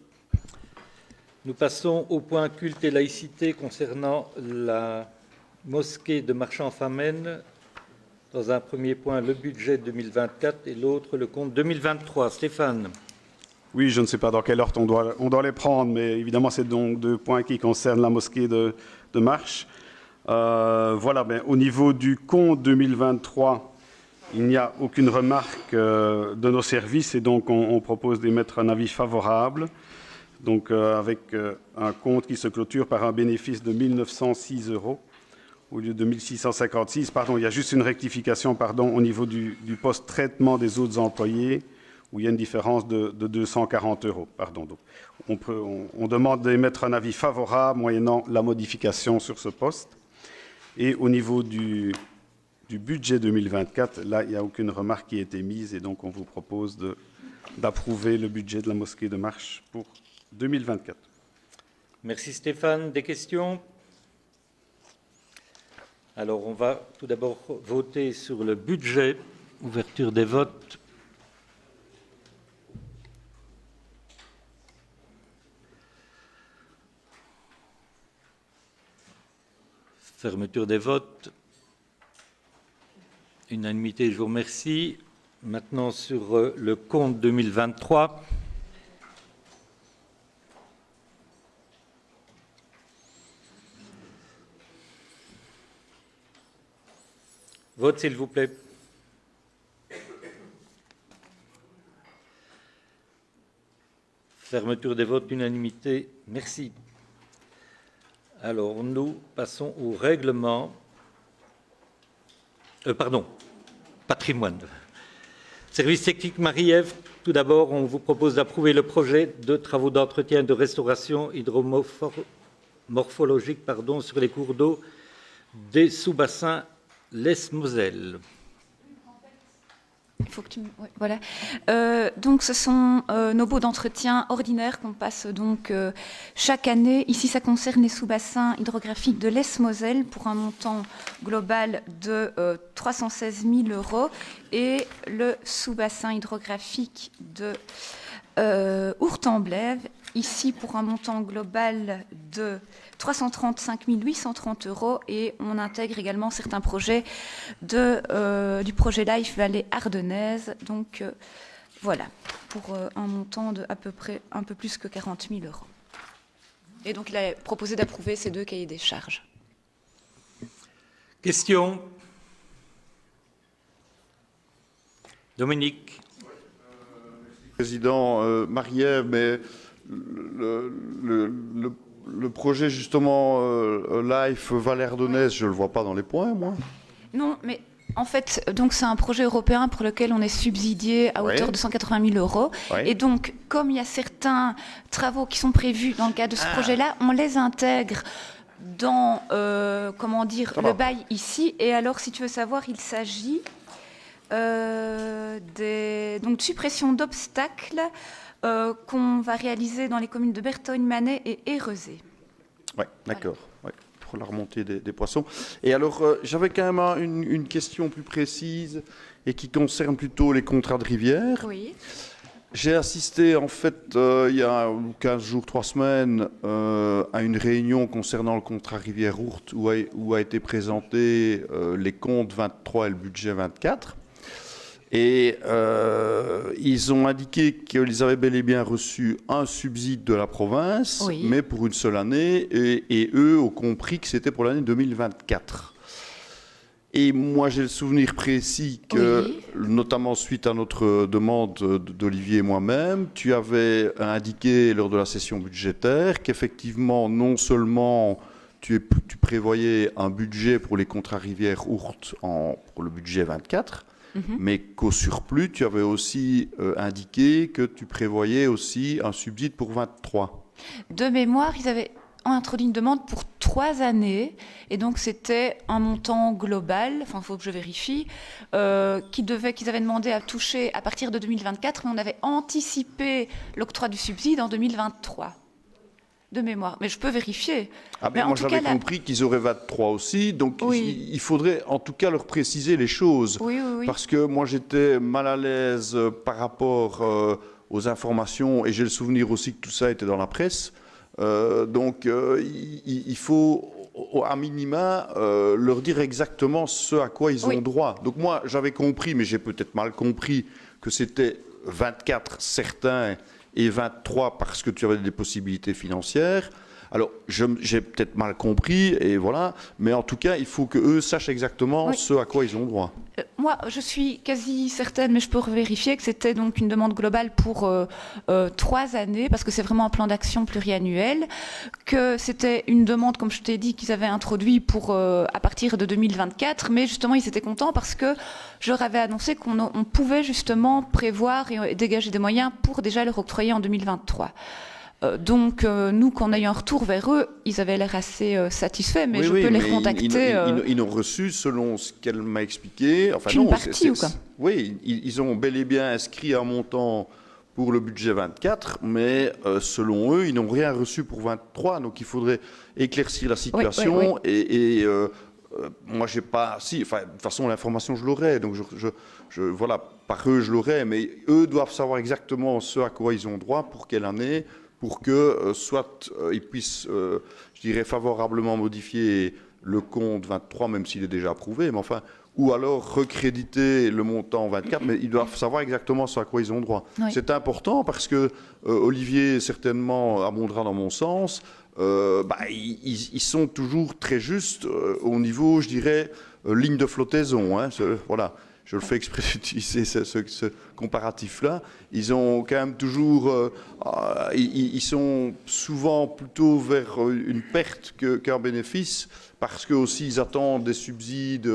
Nous passons au point culte et laïcité concernant la mosquée de Marchand-Famenne. Dans un premier point, le budget 2024 et l'autre, le compte 2023. Stéphane. Oui, je ne sais pas dans quel ordre on doit les prendre, mais évidemment, c'est donc 2 points qui concernent la mosquée de Marche. Voilà, ben, au niveau du compte 2023, il n'y a aucune remarque de nos services et donc on propose d'émettre un avis favorable. Donc avec un compte qui se clôture par un bénéfice de 1 906 € au lieu de 1 656. Pardon, il y a juste une rectification au niveau du poste traitement des autres employés où il y a une différence de 240 €. Pardon. Donc, on demande d'émettre un avis favorable moyennant la modification sur ce poste. Et au niveau du budget 2024, là, il n'y a aucune remarque qui a été mise et donc on vous propose d'approuver le budget de la mosquée de Marche pour 2024. Merci Stéphane. Des questions? Alors, on va tout d'abord voter sur le budget. Ouverture des votes. Fermeture des votes. Unanimité, je vous remercie. Maintenant, sur le compte 2023. Vote, s'il vous plaît. Fermeture des votes, unanimité. Merci. Alors, nous passons au règlement. Patrimoine. Service technique Marie-Ève. Tout d'abord, on vous propose d'approuver le projet de travaux d'entretien et de restauration hydromorphologique sur les cours d'eau des sous-bassins Lez-Moselle. Il faut que tu ouais, voilà. Donc, ce sont nos baux d'entretien ordinaires qu'on passe donc chaque année. Ici, ça concerne les sous-bassins hydrographiques de l'Est-Moselle pour un montant global de 316 000 € et le sous-bassin hydrographique de Ourthe-en-Blève, ici pour un montant global de 335 830 € et on intègre également certains projets du projet LIFE Vallée Ardennaise. Donc voilà, pour un montant de à peu près un peu plus que 40 000 €. Et donc il a proposé d'approuver ces 2 cahiers des charges. Question. Dominique. Président Marie-Ève, mais le projet justement LIFE Vallée Ardennaise, je ne le vois pas dans les points, moi. Non, mais en fait, donc c'est un projet européen pour lequel on est subsidié à hauteur de 180 000 €. Ouais. Et donc, comme il y a certains travaux qui sont prévus dans le cadre de ce projet-là, on les intègre dans, comment dire, le bail ici. Et alors, si tu veux savoir, il s'agit donc de suppression d'obstacles qu'on va réaliser dans les communes de Bertogne-Manet et Érezé. Oui, d'accord. Ouais, pour la remontée des poissons. Et alors, j'avais quand même une question plus précise et qui concerne plutôt les contrats de rivière. Oui. J'ai assisté, en fait, il y a 15 jours, 3 semaines, à une réunion concernant le contrat Rivière-Ourthe où a été présenté les comptes 23 et le budget 24. Et ils ont indiqué qu'ils avaient bel et bien reçu un subside de la province, oui, mais pour une seule année, et eux ont compris que c'était pour l'année 2024. Et moi, j'ai le souvenir précis que, oui, notamment suite à notre demande d'Olivier et moi-même, tu avais indiqué lors de la session budgétaire qu'effectivement, non seulement tu prévoyais un budget pour les contrats Rivière-Ourthe pour le budget 24, mais qu'au surplus, tu avais aussi indiqué que tu prévoyais aussi un subside pour 23. De mémoire, ils avaient introduit une demande pour 3 années, et donc c'était un montant global, enfin il faut que je vérifie, qu'ils avaient demandé à toucher à partir de 2024, mais on avait anticipé l'octroi du subside en 2023. De mémoire, mais je peux vérifier. Ah ben moi j'avais compris qu'ils auraient 23 aussi, donc oui, il faudrait en tout cas leur préciser les choses. Oui, oui, oui. Parce que moi j'étais mal à l'aise par rapport aux informations, et j'ai le souvenir aussi que tout ça était dans la presse. Donc il faut à minima leur dire exactement ce à quoi ils ont droit. Donc moi j'avais compris, mais j'ai peut-être mal compris, que c'était 24 certains et 23 parce que tu avais des possibilités financières. Alors, j'ai peut-être mal compris, et voilà, mais en tout cas, il faut qu'eux sachent exactement ce à quoi ils ont droit. Moi, je suis quasi certaine, mais je peux vérifier que c'était donc une demande globale pour 3 années, parce que c'est vraiment un plan d'action pluriannuel, que c'était une demande, comme je t'ai dit, qu'ils avaient introduit pour à partir de 2024, mais justement, ils étaient contents parce que je leur avais annoncé qu'on pouvait justement prévoir et dégager des moyens pour déjà leur octroyer en 2023. Donc, nous, quand on a eu un retour vers eux, ils avaient l'air assez satisfaits, mais je peux les contacter. Ils n'ont reçu, selon ce qu'elle m'a expliqué, enfin qu'une partie ou quoi ? Oui, ils ont bel et bien inscrit un montant pour le budget 24, mais selon eux, ils n'ont rien reçu pour 23, donc il faudrait éclaircir la situation. Et moi, j'ai pas... Si, enfin, de toute façon, l'information, je l'aurai, donc voilà, par eux, je l'aurai, mais eux doivent savoir exactement ce à quoi ils ont droit, pour quelle année, pour que soit ils puissent, je dirais, favorablement modifier le compte 23, même s'il est déjà approuvé, mais enfin, ou alors recréditer le montant 24, mais ils doivent savoir exactement ce à quoi ils ont droit. Oui. C'est important parce que Olivier, certainement, abondera dans mon sens, ils sont toujours très justes au niveau, je dirais, ligne de flottaison. Hein, voilà. Je le fais exprès d'utiliser ce comparatif-là. Ils ont quand même toujours... ils sont souvent plutôt vers une perte qu'un bénéfice, parce que aussi ils attendent des subsides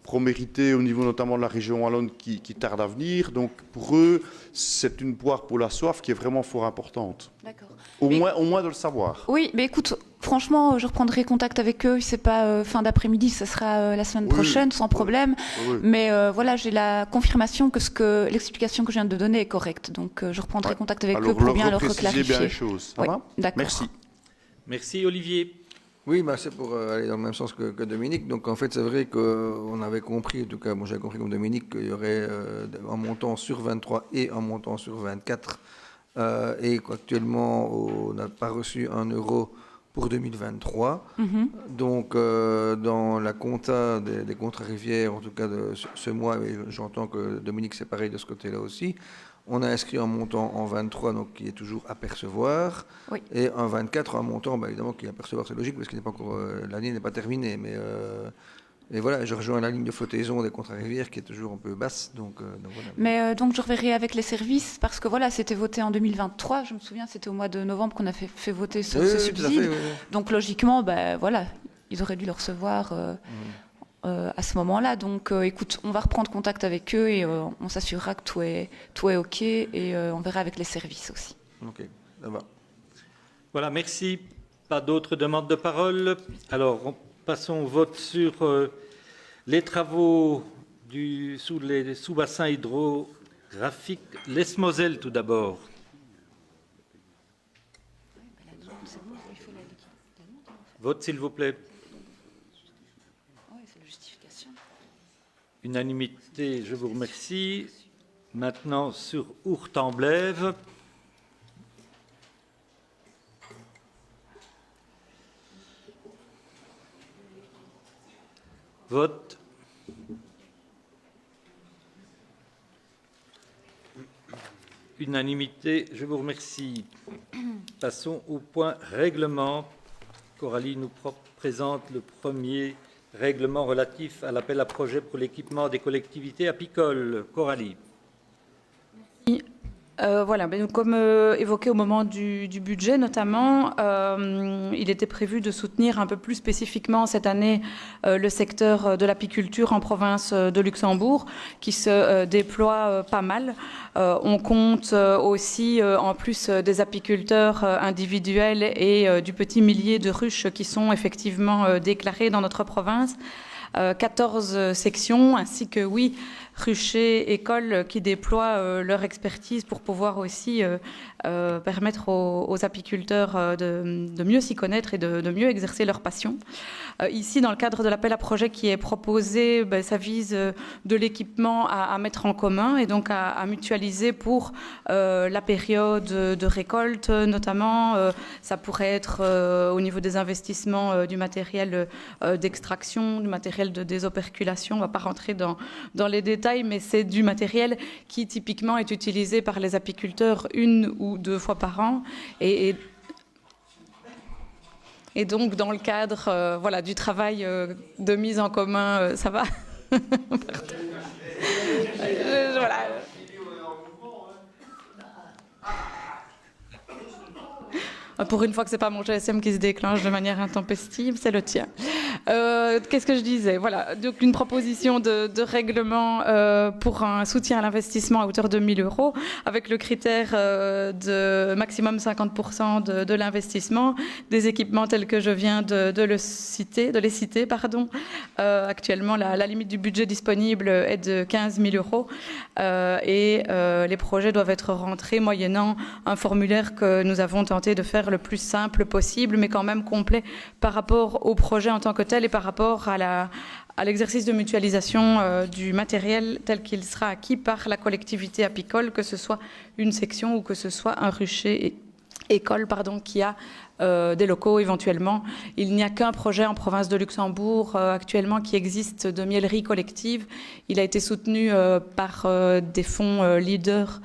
promérités au niveau notamment de la région wallonne qui tardent à venir. Donc pour eux, c'est une poire pour la soif qui est vraiment fort importante. D'accord. Au moins de le savoir. Oui, mais écoute, franchement, je reprendrai contact avec eux. C'est pas fin d'après-midi, ce sera la semaine prochaine, sans problème. Oui. Mais voilà, j'ai la confirmation que l'explication que je viens de donner est correcte. Donc je reprendrai contact avec eux pour bien leur reclarifier. Bien les choses. Ça va ? D'accord. Merci. Merci Olivier. Oui, c'est pour aller dans le même sens que Dominique. Donc en fait, c'est vrai qu'on avait compris, en tout cas, moi j'avais compris comme Dominique, qu'il y aurait un montant sur 23 et un montant sur 24. Et qu'actuellement, on n'a pas reçu 1 euro pour 2023. Donc dans la compta des contrats rivières, en tout cas de ce mois, et j'entends que Dominique c'est pareil de ce côté-là aussi, on a inscrit un montant en 23, donc qui est toujours à percevoir, et un 24, un montant, évidemment, qui est à percevoir, c'est logique, parce que l'année n'est pas terminée, mais et voilà, je rejoins la ligne de flottaison des contrats rivières qui est toujours un peu basse, donc voilà. Mais donc je reverrai avec les services, parce que voilà, c'était voté en 2023, je me souviens, c'était au mois de novembre qu'on a fait voter ce subside, donc logiquement, voilà, ils auraient dû le recevoir à ce moment-là. Donc, écoute, on va reprendre contact avec eux et on s'assurera que tout est OK et on verra avec les services aussi. OK, ça va. Voilà, merci. Pas d'autres demandes de parole. Alors, passons au vote sur les travaux sous les sous-bassins hydrographiques. L'Esmoselle, tout d'abord. Vote, s'il vous plaît. Unanimité, je vous remercie. Maintenant, sur Ourthe-en-Blève. Vote. Unanimité, je vous remercie. Passons au point règlement. Coralie nous présente le premier règlement relatif à l'appel à projet pour l'équipement des collectivités apicoles. Coralie. Voilà, comme évoqué au moment du budget notamment, il était prévu de soutenir un peu plus spécifiquement cette année le secteur de l'apiculture en province de Luxembourg qui se déploie pas mal. On compte aussi, en plus des apiculteurs individuels et du petit millier de ruches qui sont effectivement déclarées dans notre province, 14 sections ainsi que, ruchers, écoles qui déploient leur expertise pour pouvoir aussi permettre aux apiculteurs de mieux s'y connaître et de mieux exercer leur passion. Ici, dans le cadre de l'appel à projet qui est proposé, ça vise de l'équipement à mettre en commun et donc à mutualiser pour la période de récolte notamment. Ça pourrait être au niveau des investissements du matériel d'extraction, du matériel de désoperculation. On ne va pas rentrer dans les détails, mais c'est du matériel qui typiquement est utilisé par les apiculteurs 1 ou 2 fois par an. Et donc, dans le cadre du travail de mise en commun, ça va. Voilà. Pour une fois que ce n'est pas mon GSM qui se déclenche de manière intempestive, c'est le tien. Qu'est-ce que je disais ? Voilà, donc une proposition de règlement pour un soutien à l'investissement à hauteur de 1 000 € avec le critère de maximum 50% de l'investissement, des équipements tels que je viens de les citer. Actuellement, la limite du budget disponible est de 15 000 € et les projets doivent être rentrés moyennant un formulaire que nous avons tenté de faire le plus simple possible, mais quand même complet par rapport au projet en tant que tel et par rapport à l'exercice de mutualisation du matériel tel qu'il sera acquis par la collectivité apicole, que ce soit une section ou que ce soit un rucher école qui a des locaux éventuellement. Il n'y a qu'un projet en province de Luxembourg actuellement qui existe de miellerie collective. Il a été soutenu par des fonds leaders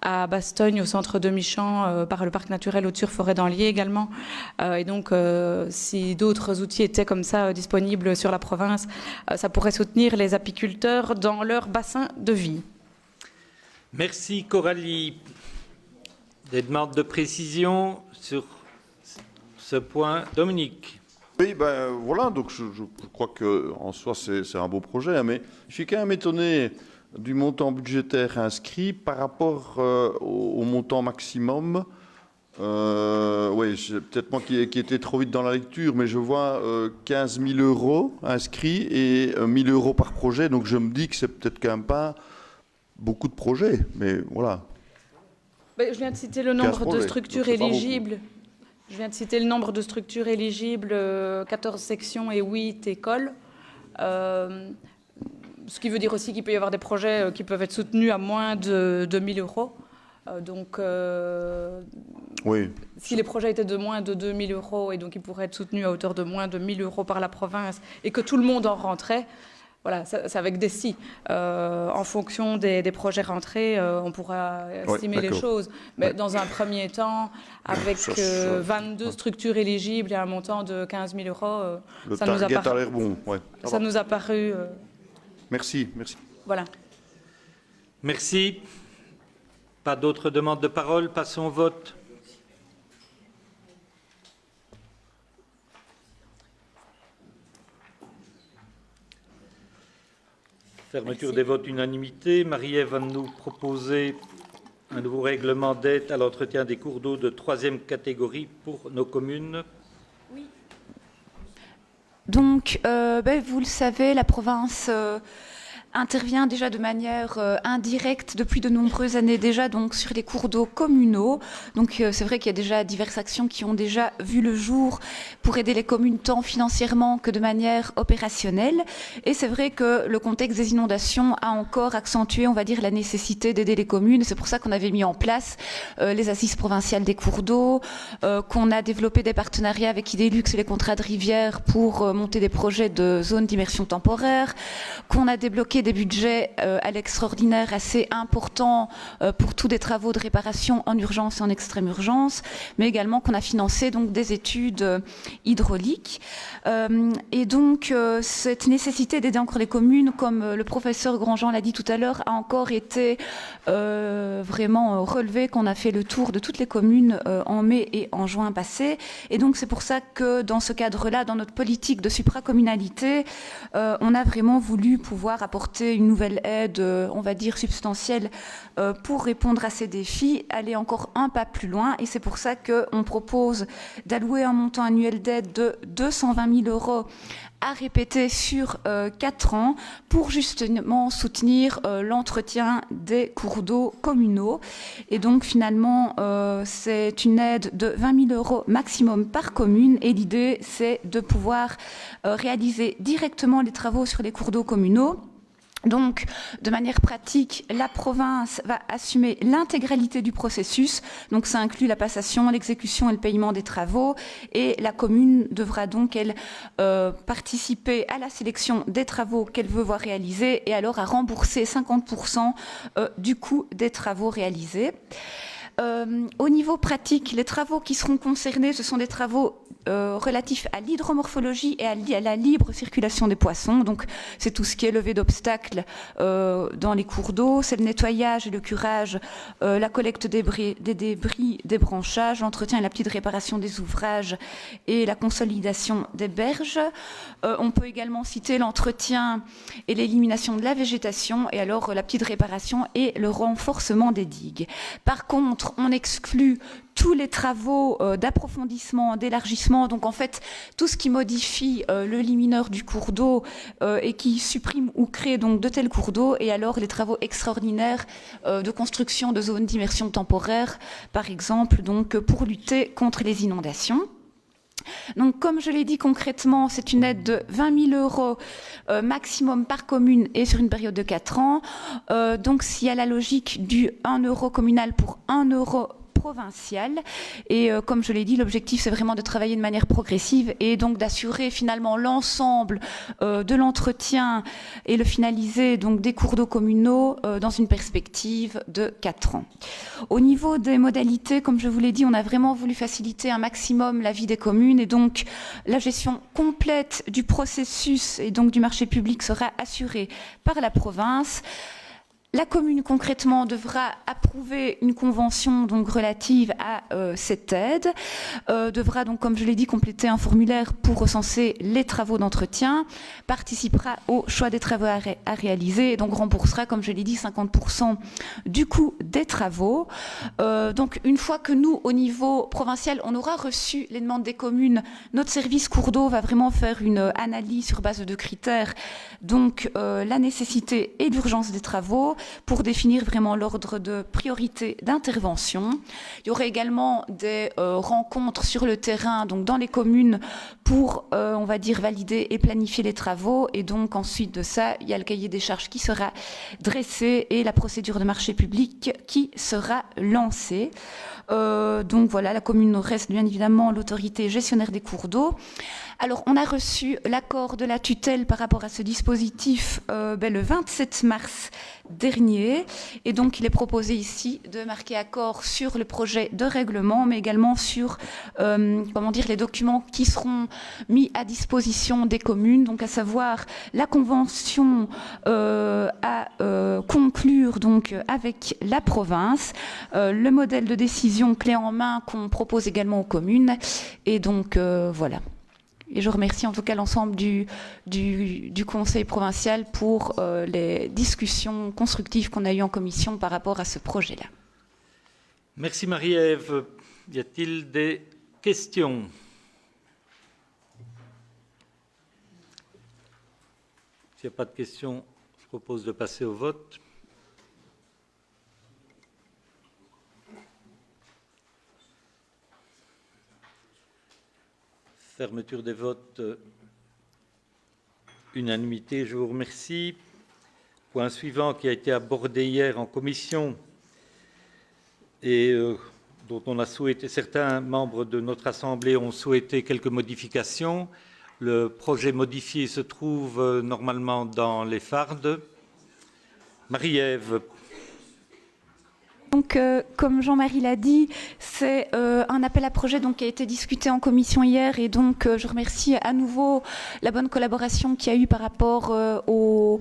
à Bastogne, au centre de Michamp, par le parc naturel Haute-sur-Forêt d'Anlier également. Et donc, si d'autres outils étaient comme ça disponibles sur la province, ça pourrait soutenir les apiculteurs dans leur bassin de vie. Merci Coralie. Des demandes de précision sur ce point. Dominique. Oui, ben voilà, donc je crois qu'en soi c'est un beau projet, hein, mais je suis quand même étonné du montant budgétaire inscrit par rapport au montant maximum. Oui, c'est peut-être moi qui étais trop vite dans la lecture, mais je vois 15 000 € inscrits et 1 000 € par projet, donc je me dis que c'est peut-être quand même pas beaucoup de projets, mais voilà. Je viens de citer le nombre de structures éligibles. Je viens de citer le nombre de structures éligibles, 14 sections et 8 écoles. Ce qui veut dire aussi qu'il peut y avoir des projets qui peuvent être soutenus à moins de 2 000 €. Donc, oui. Si les projets étaient de moins de 2 000 € et donc ils pourraient être soutenus à hauteur de moins de 1 000 € par la province et que tout le monde en rentrait, voilà, c'est avec des si. En fonction des projets rentrés, on pourra estimer les choses. Mais dans un premier temps, avec 22 structures éligibles et un montant de 15 000 €, ça nous a paru. A l'air bon. Ouais. Ça nous a paru. Merci. Voilà. Merci. Pas d'autres demandes de parole. Passons au vote. Fermeture des votes unanimité. Marie-Ève va nous proposer un nouveau règlement d'aide à l'entretien des cours d'eau de 3e catégorie pour nos communes. Oui. Donc, vous le savez, la province intervient déjà de manière indirecte depuis de nombreuses années déjà donc sur les cours d'eau communaux. Donc c'est vrai qu'il y a déjà diverses actions qui ont déjà vu le jour pour aider les communes tant financièrement que de manière opérationnelle. Et c'est vrai que le contexte des inondations a encore accentué, on va dire, la nécessité d'aider les communes. C'est pour ça qu'on avait mis en place les assises provinciales des cours d'eau, qu'on a développé des partenariats avec Idélux et les contrats de rivière pour monter des projets de zones d'immersion temporaire, qu'on a débloqué des budgets à l'extraordinaire assez importants pour tous des travaux de réparation en urgence et en extrême urgence, mais également qu'on a financé donc des études hydrauliques. Et donc cette nécessité d'aider encore les communes, comme le professeur Grandjean l'a dit tout à l'heure, a encore été vraiment relevée, qu'on a fait le tour de toutes les communes en mai et en juin passé. Et donc c'est pour ça que dans ce cadre-là, dans notre politique de supracommunalité, on a vraiment voulu pouvoir apporter une nouvelle aide, on va dire substantielle, pour répondre à ces défis, aller encore un pas plus loin. Et c'est pour ça qu'on propose d'allouer un montant annuel d'aide de 220 000 € à répéter sur 4 ans pour justement soutenir l'entretien des cours d'eau communaux. Et donc finalement, c'est une aide de 20 000 € maximum par commune. Et l'idée, c'est de pouvoir réaliser directement les travaux sur les cours d'eau communaux. Donc, de manière pratique, la province va assumer l'intégralité du processus. Donc, ça inclut la passation, l'exécution et le paiement des travaux. Et la commune devra donc, elle, participer à la sélection des travaux qu'elle veut voir réalisés et alors à rembourser 50% du coût des travaux réalisés. Au niveau pratique, les travaux qui seront concernés, ce sont des travaux relatifs à l'hydromorphologie et à la libre circulation des poissons. Donc, c'est tout ce qui est levée d'obstacles dans les cours d'eau, c'est le nettoyage et le curage, la collecte des débris, des branchages, l'entretien et la petite réparation des ouvrages et la consolidation des berges. On peut également citer l'entretien et l'élimination de la végétation et alors la petite réparation et le renforcement des digues. Par contre, on exclut tous les travaux d'approfondissement, d'élargissement, donc en fait tout ce qui modifie le lit mineur du cours d'eau et qui supprime ou crée donc de tels cours d'eau, et alors les travaux extraordinaires de construction de zones d'immersion temporaire, par exemple, donc pour lutter contre les inondations. Donc, comme je l'ai dit concrètement, c'est une aide de 20 000 € maximum par commune et sur une période de 4 ans. Donc, s'il y a la logique du 1 € communal pour 1 € provincial. Et comme je l'ai dit, l'objectif, c'est vraiment de travailler de manière progressive et donc d'assurer finalement l'ensemble de l'entretien et le finaliser donc des cours d'eau communaux dans une perspective de 4 ans. Au niveau des modalités, comme je vous l'ai dit, on a vraiment voulu faciliter un maximum la vie des communes et donc la gestion complète du processus et donc du marché public sera assurée par la province. La commune concrètement devra approuver une convention donc relative à cette aide, devra donc comme je l'ai dit compléter un formulaire pour recenser les travaux d'entretien, participera au choix des travaux à réaliser et donc remboursera comme je l'ai dit 50% du coût des travaux. Donc une fois que nous au niveau provincial on aura reçu les demandes des communes, notre service cours d'eau va vraiment faire une analyse sur base de critères, donc la nécessité et l'urgence des travaux, pour définir vraiment l'ordre de priorité d'intervention. Il y aurait également des rencontres sur le terrain, donc dans les communes, pour, on va dire, valider et planifier les travaux. Et donc, ensuite de ça, il y a le cahier des charges qui sera dressé et la procédure de marché public qui sera lancée. Donc voilà, la commune reste bien évidemment l'autorité gestionnaire des cours d'eau. Alors, on a reçu l'accord de la tutelle par rapport à ce dispositif le 27 mars dernier. Et donc, il est proposé ici de marquer accord sur le projet de règlement, mais également sur les documents qui seront mis à disposition des communes, donc à savoir la convention à conclure donc, avec la province, le modèle de décision clé en main qu'on propose également aux communes. Et donc, voilà. Et je remercie en tout cas l'ensemble du Conseil provincial pour les discussions constructives qu'on a eues en commission par rapport à ce projet-là. Merci Marie-Ève. Y a-t-il des questions? S'il n'y a pas de questions, je propose de passer au vote. Fermeture des votes, unanimité, je vous remercie. Point suivant qui a été abordé hier en commission et dont on a souhaité, certains membres de notre Assemblée ont souhaité quelques modifications. Le projet modifié se trouve normalement dans les fardes. Marie-Ève. Donc, comme Jean-Marie l'a dit, c'est un appel à projet donc, qui a été discuté en commission hier et donc je remercie à nouveau la bonne collaboration qu'il y a eu par rapport au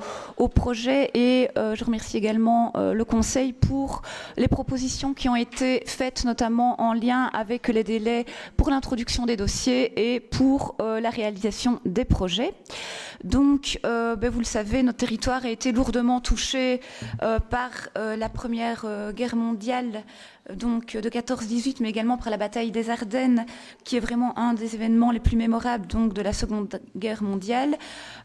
projet et je remercie également le Conseil pour les propositions qui ont été faites, notamment en lien avec les délais pour l'introduction des dossiers et pour la réalisation des projets. Donc, vous le savez, notre territoire a été lourdement touché par la Première Guerre mondiale donc, de 14-18, mais également par la bataille des Ardennes, qui est vraiment un des événements les plus mémorables donc, de la Seconde Guerre mondiale.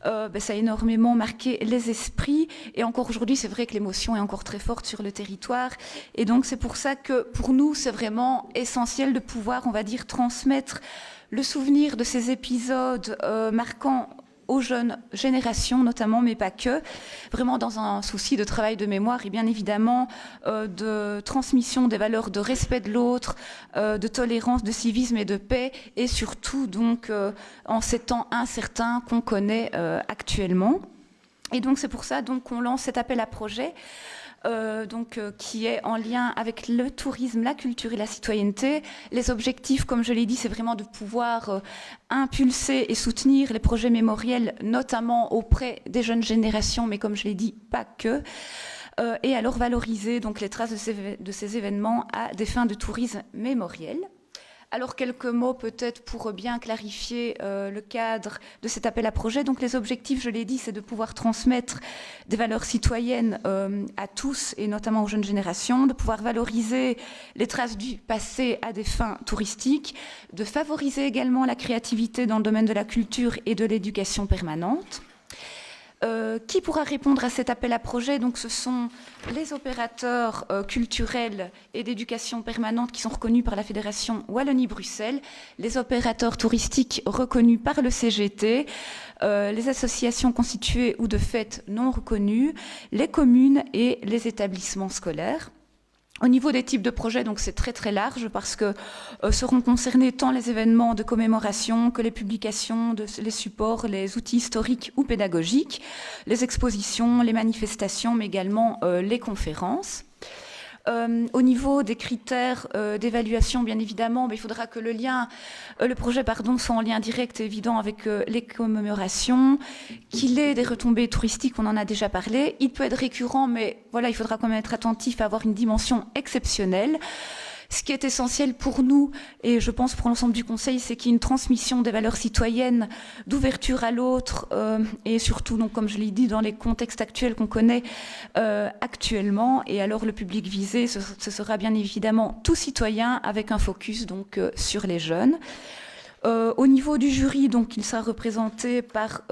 Ça a énormément marqué les esprits. Et encore aujourd'hui, c'est vrai que l'émotion est encore très forte sur le territoire. Et donc, c'est pour ça que, pour nous, c'est vraiment essentiel de pouvoir, on va dire, transmettre le souvenir de ces épisodes marquants aux jeunes générations notamment, mais pas que, vraiment dans un souci de travail de mémoire et bien évidemment de transmission des valeurs de respect de l'autre, de tolérance, de civisme et de paix, et surtout donc en ces temps incertains qu'on connaît actuellement. Et donc c'est pour ça donc qu'on lance cet appel à projet. Qui est en lien avec le tourisme, la culture et la citoyenneté. Les objectifs, comme je l'ai dit, c'est vraiment de pouvoir impulser et soutenir les projets mémoriels, notamment auprès des jeunes générations, mais comme je l'ai dit, pas que. Et alors valoriser donc, les traces de ces événements à des fins de tourisme mémoriel. Alors, quelques mots peut-être pour bien clarifier le cadre de cet appel à projet. Donc, les objectifs, je l'ai dit, c'est de pouvoir transmettre des valeurs citoyennes à tous et notamment aux jeunes générations, de pouvoir valoriser les traces du passé à des fins touristiques, de favoriser également la créativité dans le domaine de la culture et de l'éducation permanente. Qui pourra répondre à cet appel à projet? Donc, ce sont les opérateurs culturels et d'éducation permanente qui sont reconnus par la Fédération Wallonie-Bruxelles, les opérateurs touristiques reconnus par le CGT, les associations constituées ou de fait non reconnues, les communes et les établissements scolaires. Au niveau des types de projets, donc c'est très très large parce que seront concernés tant les événements de commémoration que les publications, les supports, les outils historiques ou pédagogiques, les expositions, les manifestations, mais également les conférences. Au niveau des critères d'évaluation, bien évidemment, il faudra que le projet soit en lien direct et évident avec les commémorations, qu'il ait des retombées touristiques, on en a déjà parlé. Il peut être récurrent, mais voilà, il faudra quand même être attentif à avoir une dimension exceptionnelle. Ce qui est essentiel pour nous, et je pense pour l'ensemble du Conseil, c'est qu'il y ait une transmission des valeurs citoyennes, d'ouverture à l'autre, et surtout, donc, comme je l'ai dit, dans les contextes actuels qu'on connaît actuellement. Et alors, le public visé, ce sera bien évidemment tout citoyen, avec un focus donc sur les jeunes. Au niveau du jury, donc, il sera représenté par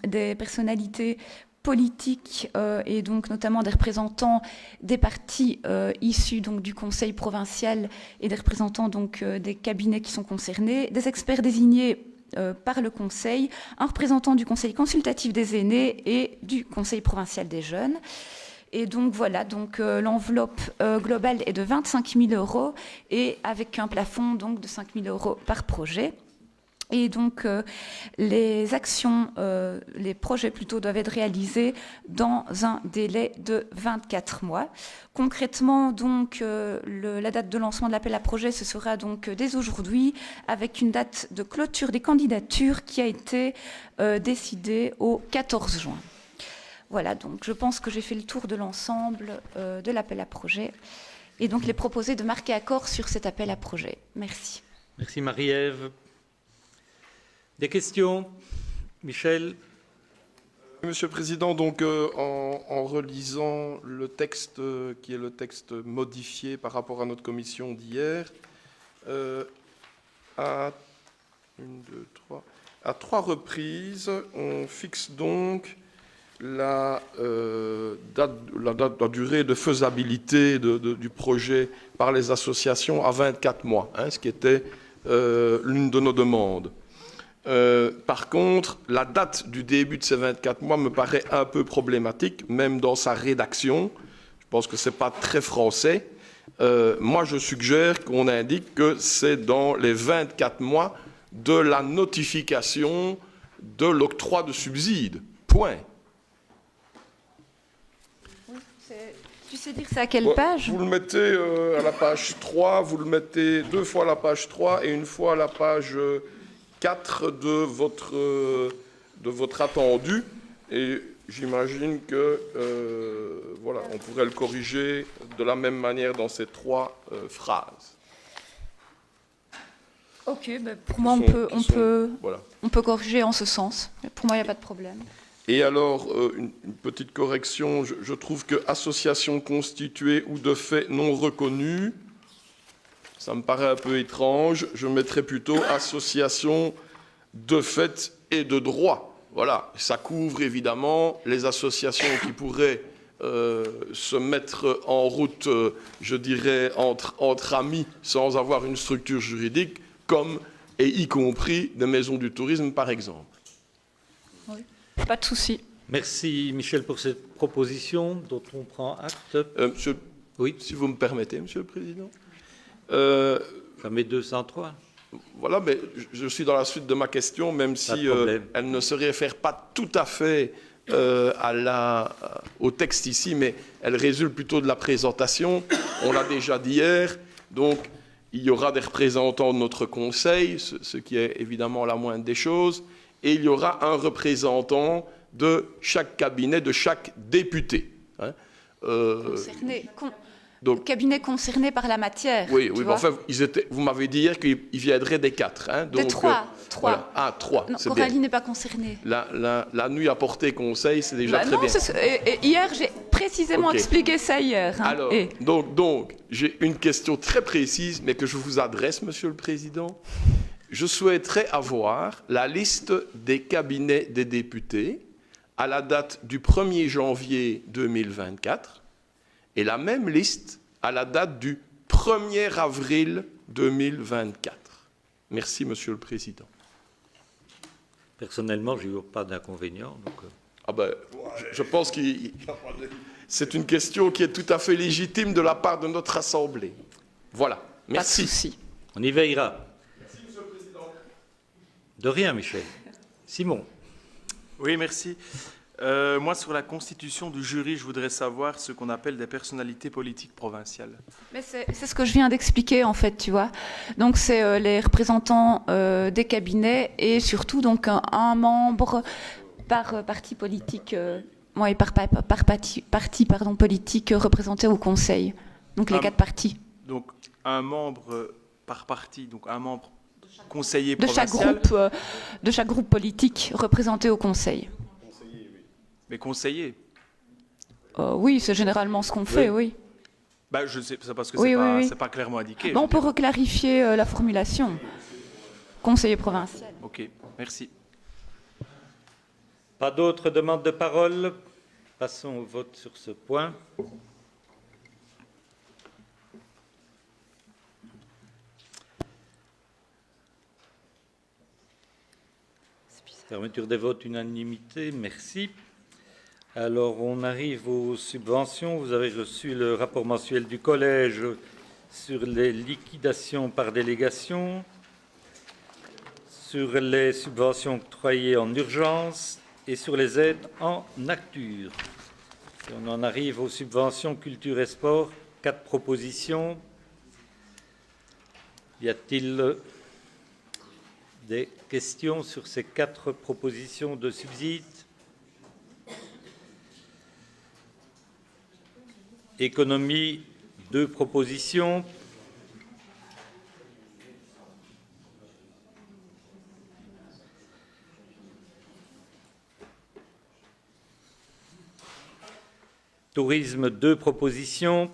des personnalités politiques et donc notamment des représentants des partis issus donc du Conseil provincial et des représentants donc des cabinets qui sont concernés, des experts désignés par le Conseil, un représentant du Conseil consultatif des aînés et du Conseil provincial des jeunes. Et donc voilà, donc l'enveloppe globale est de 25 000 € et avec un plafond donc de 5 000 € par projet. Et donc, les actions, les projets plutôt, doivent être réalisés dans un délai de 24 mois. Concrètement, donc, la date de lancement de l'appel à projet, ce sera donc dès aujourd'hui, avec une date de clôture des candidatures qui a été décidée au 14 juin. Voilà, donc je pense que j'ai fait le tour de l'ensemble de l'appel à projet. Et donc, il est proposé de marquer accord sur cet appel à projet. Merci. Merci Marie-Ève. Des questions? Michel? Monsieur le Président, donc en relisant le texte qui est le texte modifié par rapport à notre commission d'hier, à 3 reprises, on fixe donc la durée de faisabilité du projet par les associations à 24 mois, ce qui était l'une de nos demandes. Par contre, la date du début de ces 24 mois me paraît un peu problématique, même dans sa rédaction. Je pense que ce n'est pas très français. Moi, je suggère qu'on indique que c'est dans les 24 mois de la notification de l'octroi de subsides. Point. Tu sais dire c'est à quelle page? Vous le mettez à la page 3, vous le mettez 2 fois à la page 3 et 1 fois à la page 4 de votre attendu, et j'imagine que voilà, on pourrait le corriger de la même manière dans ces 3 phrases. Ok, ben pour moi on peut corriger en ce sens. Pour moi il n'y a pas de problème. Et alors, une petite correction, je trouve que association constituée ou de fait non reconnue, ça me paraît un peu étrange. Je mettrais plutôt association de fait et de droit. Voilà, ça couvre évidemment les associations qui pourraient se mettre en route, je dirais, entre amis sans avoir une structure juridique, comme et y compris des maisons du tourisme, par exemple. Oui, pas de souci. Merci Michel pour cette proposition dont on prend acte. Monsieur, oui, si vous me permettez, Monsieur le Président. Ça met 203. Voilà, mais je suis dans la suite de ma question, même si elle ne se réfère pas tout à fait au texte ici, mais elle résulte plutôt de la présentation. On l'a déjà dit hier, donc il y aura des représentants de notre conseil, ce qui est évidemment la moindre des choses, et il y aura un représentant de chaque cabinet, de chaque député. Concerné. Donc, cabinet concerné par la matière. Oui, oui, enfin, vous m'avez dit hier qu'ils viendraient des 4. Donc, des 3. Voilà. Ah, 3. Non, Coralie n'est pas concernée. La nuit à portée conseil, c'est déjà très bien. Et hier, j'ai précisément expliqué ça hier. Alors, donc j'ai une question très précise, mais que je vous adresse, Monsieur le Président. Je souhaiterais avoir la liste des cabinets des députés à la date du 1er janvier 2024 et la même liste à la date du 1er avril 2024. Merci, Monsieur le Président. Personnellement, je n'y vois pas d'inconvénient. Je pense que c'est une question qui est tout à fait légitime de la part de notre Assemblée. Voilà. Merci. Pas de souci. On y veillera. Merci, Monsieur le Président. De rien, Michel. Simon. Oui, merci. Moi, sur la constitution du jury, je voudrais savoir ce qu'on appelle des personnalités politiques provinciales. Mais c'est ce que je viens d'expliquer, en fait, tu vois. Donc, c'est les représentants des cabinets et surtout donc un membre par parti politique, parti politique représenté au conseil. Donc, les 4 partis. Donc, un membre par parti, donc un membre conseiller de provincial. De chaque groupe politique représenté au conseil. Mais conseiller. Oui, c'est généralement ce qu'on fait, oui. Bah, je sais, c'est parce que Oui, c'est pas clairement indiqué. Bon, on peut reclarifier la formulation. Conseiller provincial. Ok, merci. Pas d'autres demandes de parole? Passons au vote sur ce point. Fermeture des votes, unanimité, merci. Alors, on arrive aux subventions. Vous avez reçu le rapport mensuel du collège sur les liquidations par délégation, sur les subventions octroyées en urgence et sur les aides en nature. Et on en arrive aux subventions culture et sport. 4 propositions. Y a-t-il des questions sur ces 4 propositions de subsides? Économie, 2 propositions. Tourisme, 2 propositions.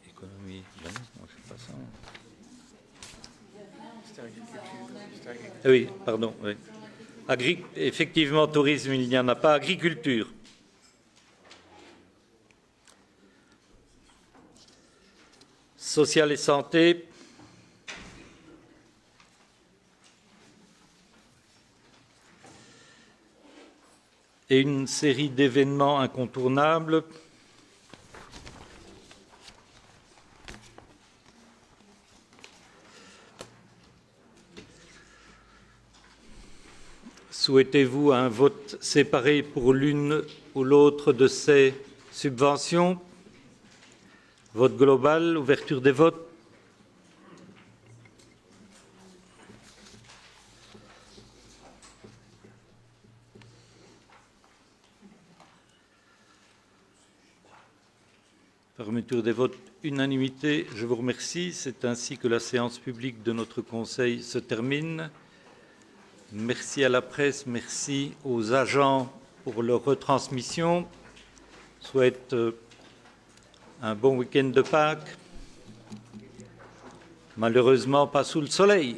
Économie, ben non, moi je ne sais pas ça. Oui, pardon. Oui. Effectivement, tourisme, il n'y en a pas. Agriculture. Social et santé. Et une série d'événements incontournables. Souhaitez-vous un vote séparé pour l'une ou l'autre de ces subventions? Vote global, ouverture des votes. Fermeture des votes, unanimité. Je vous remercie. C'est ainsi que la séance publique de notre Conseil se termine. Merci à la presse, merci aux agents pour leur retransmission. Je souhaite un bon week-end de Pâques. Malheureusement, pas sous le soleil.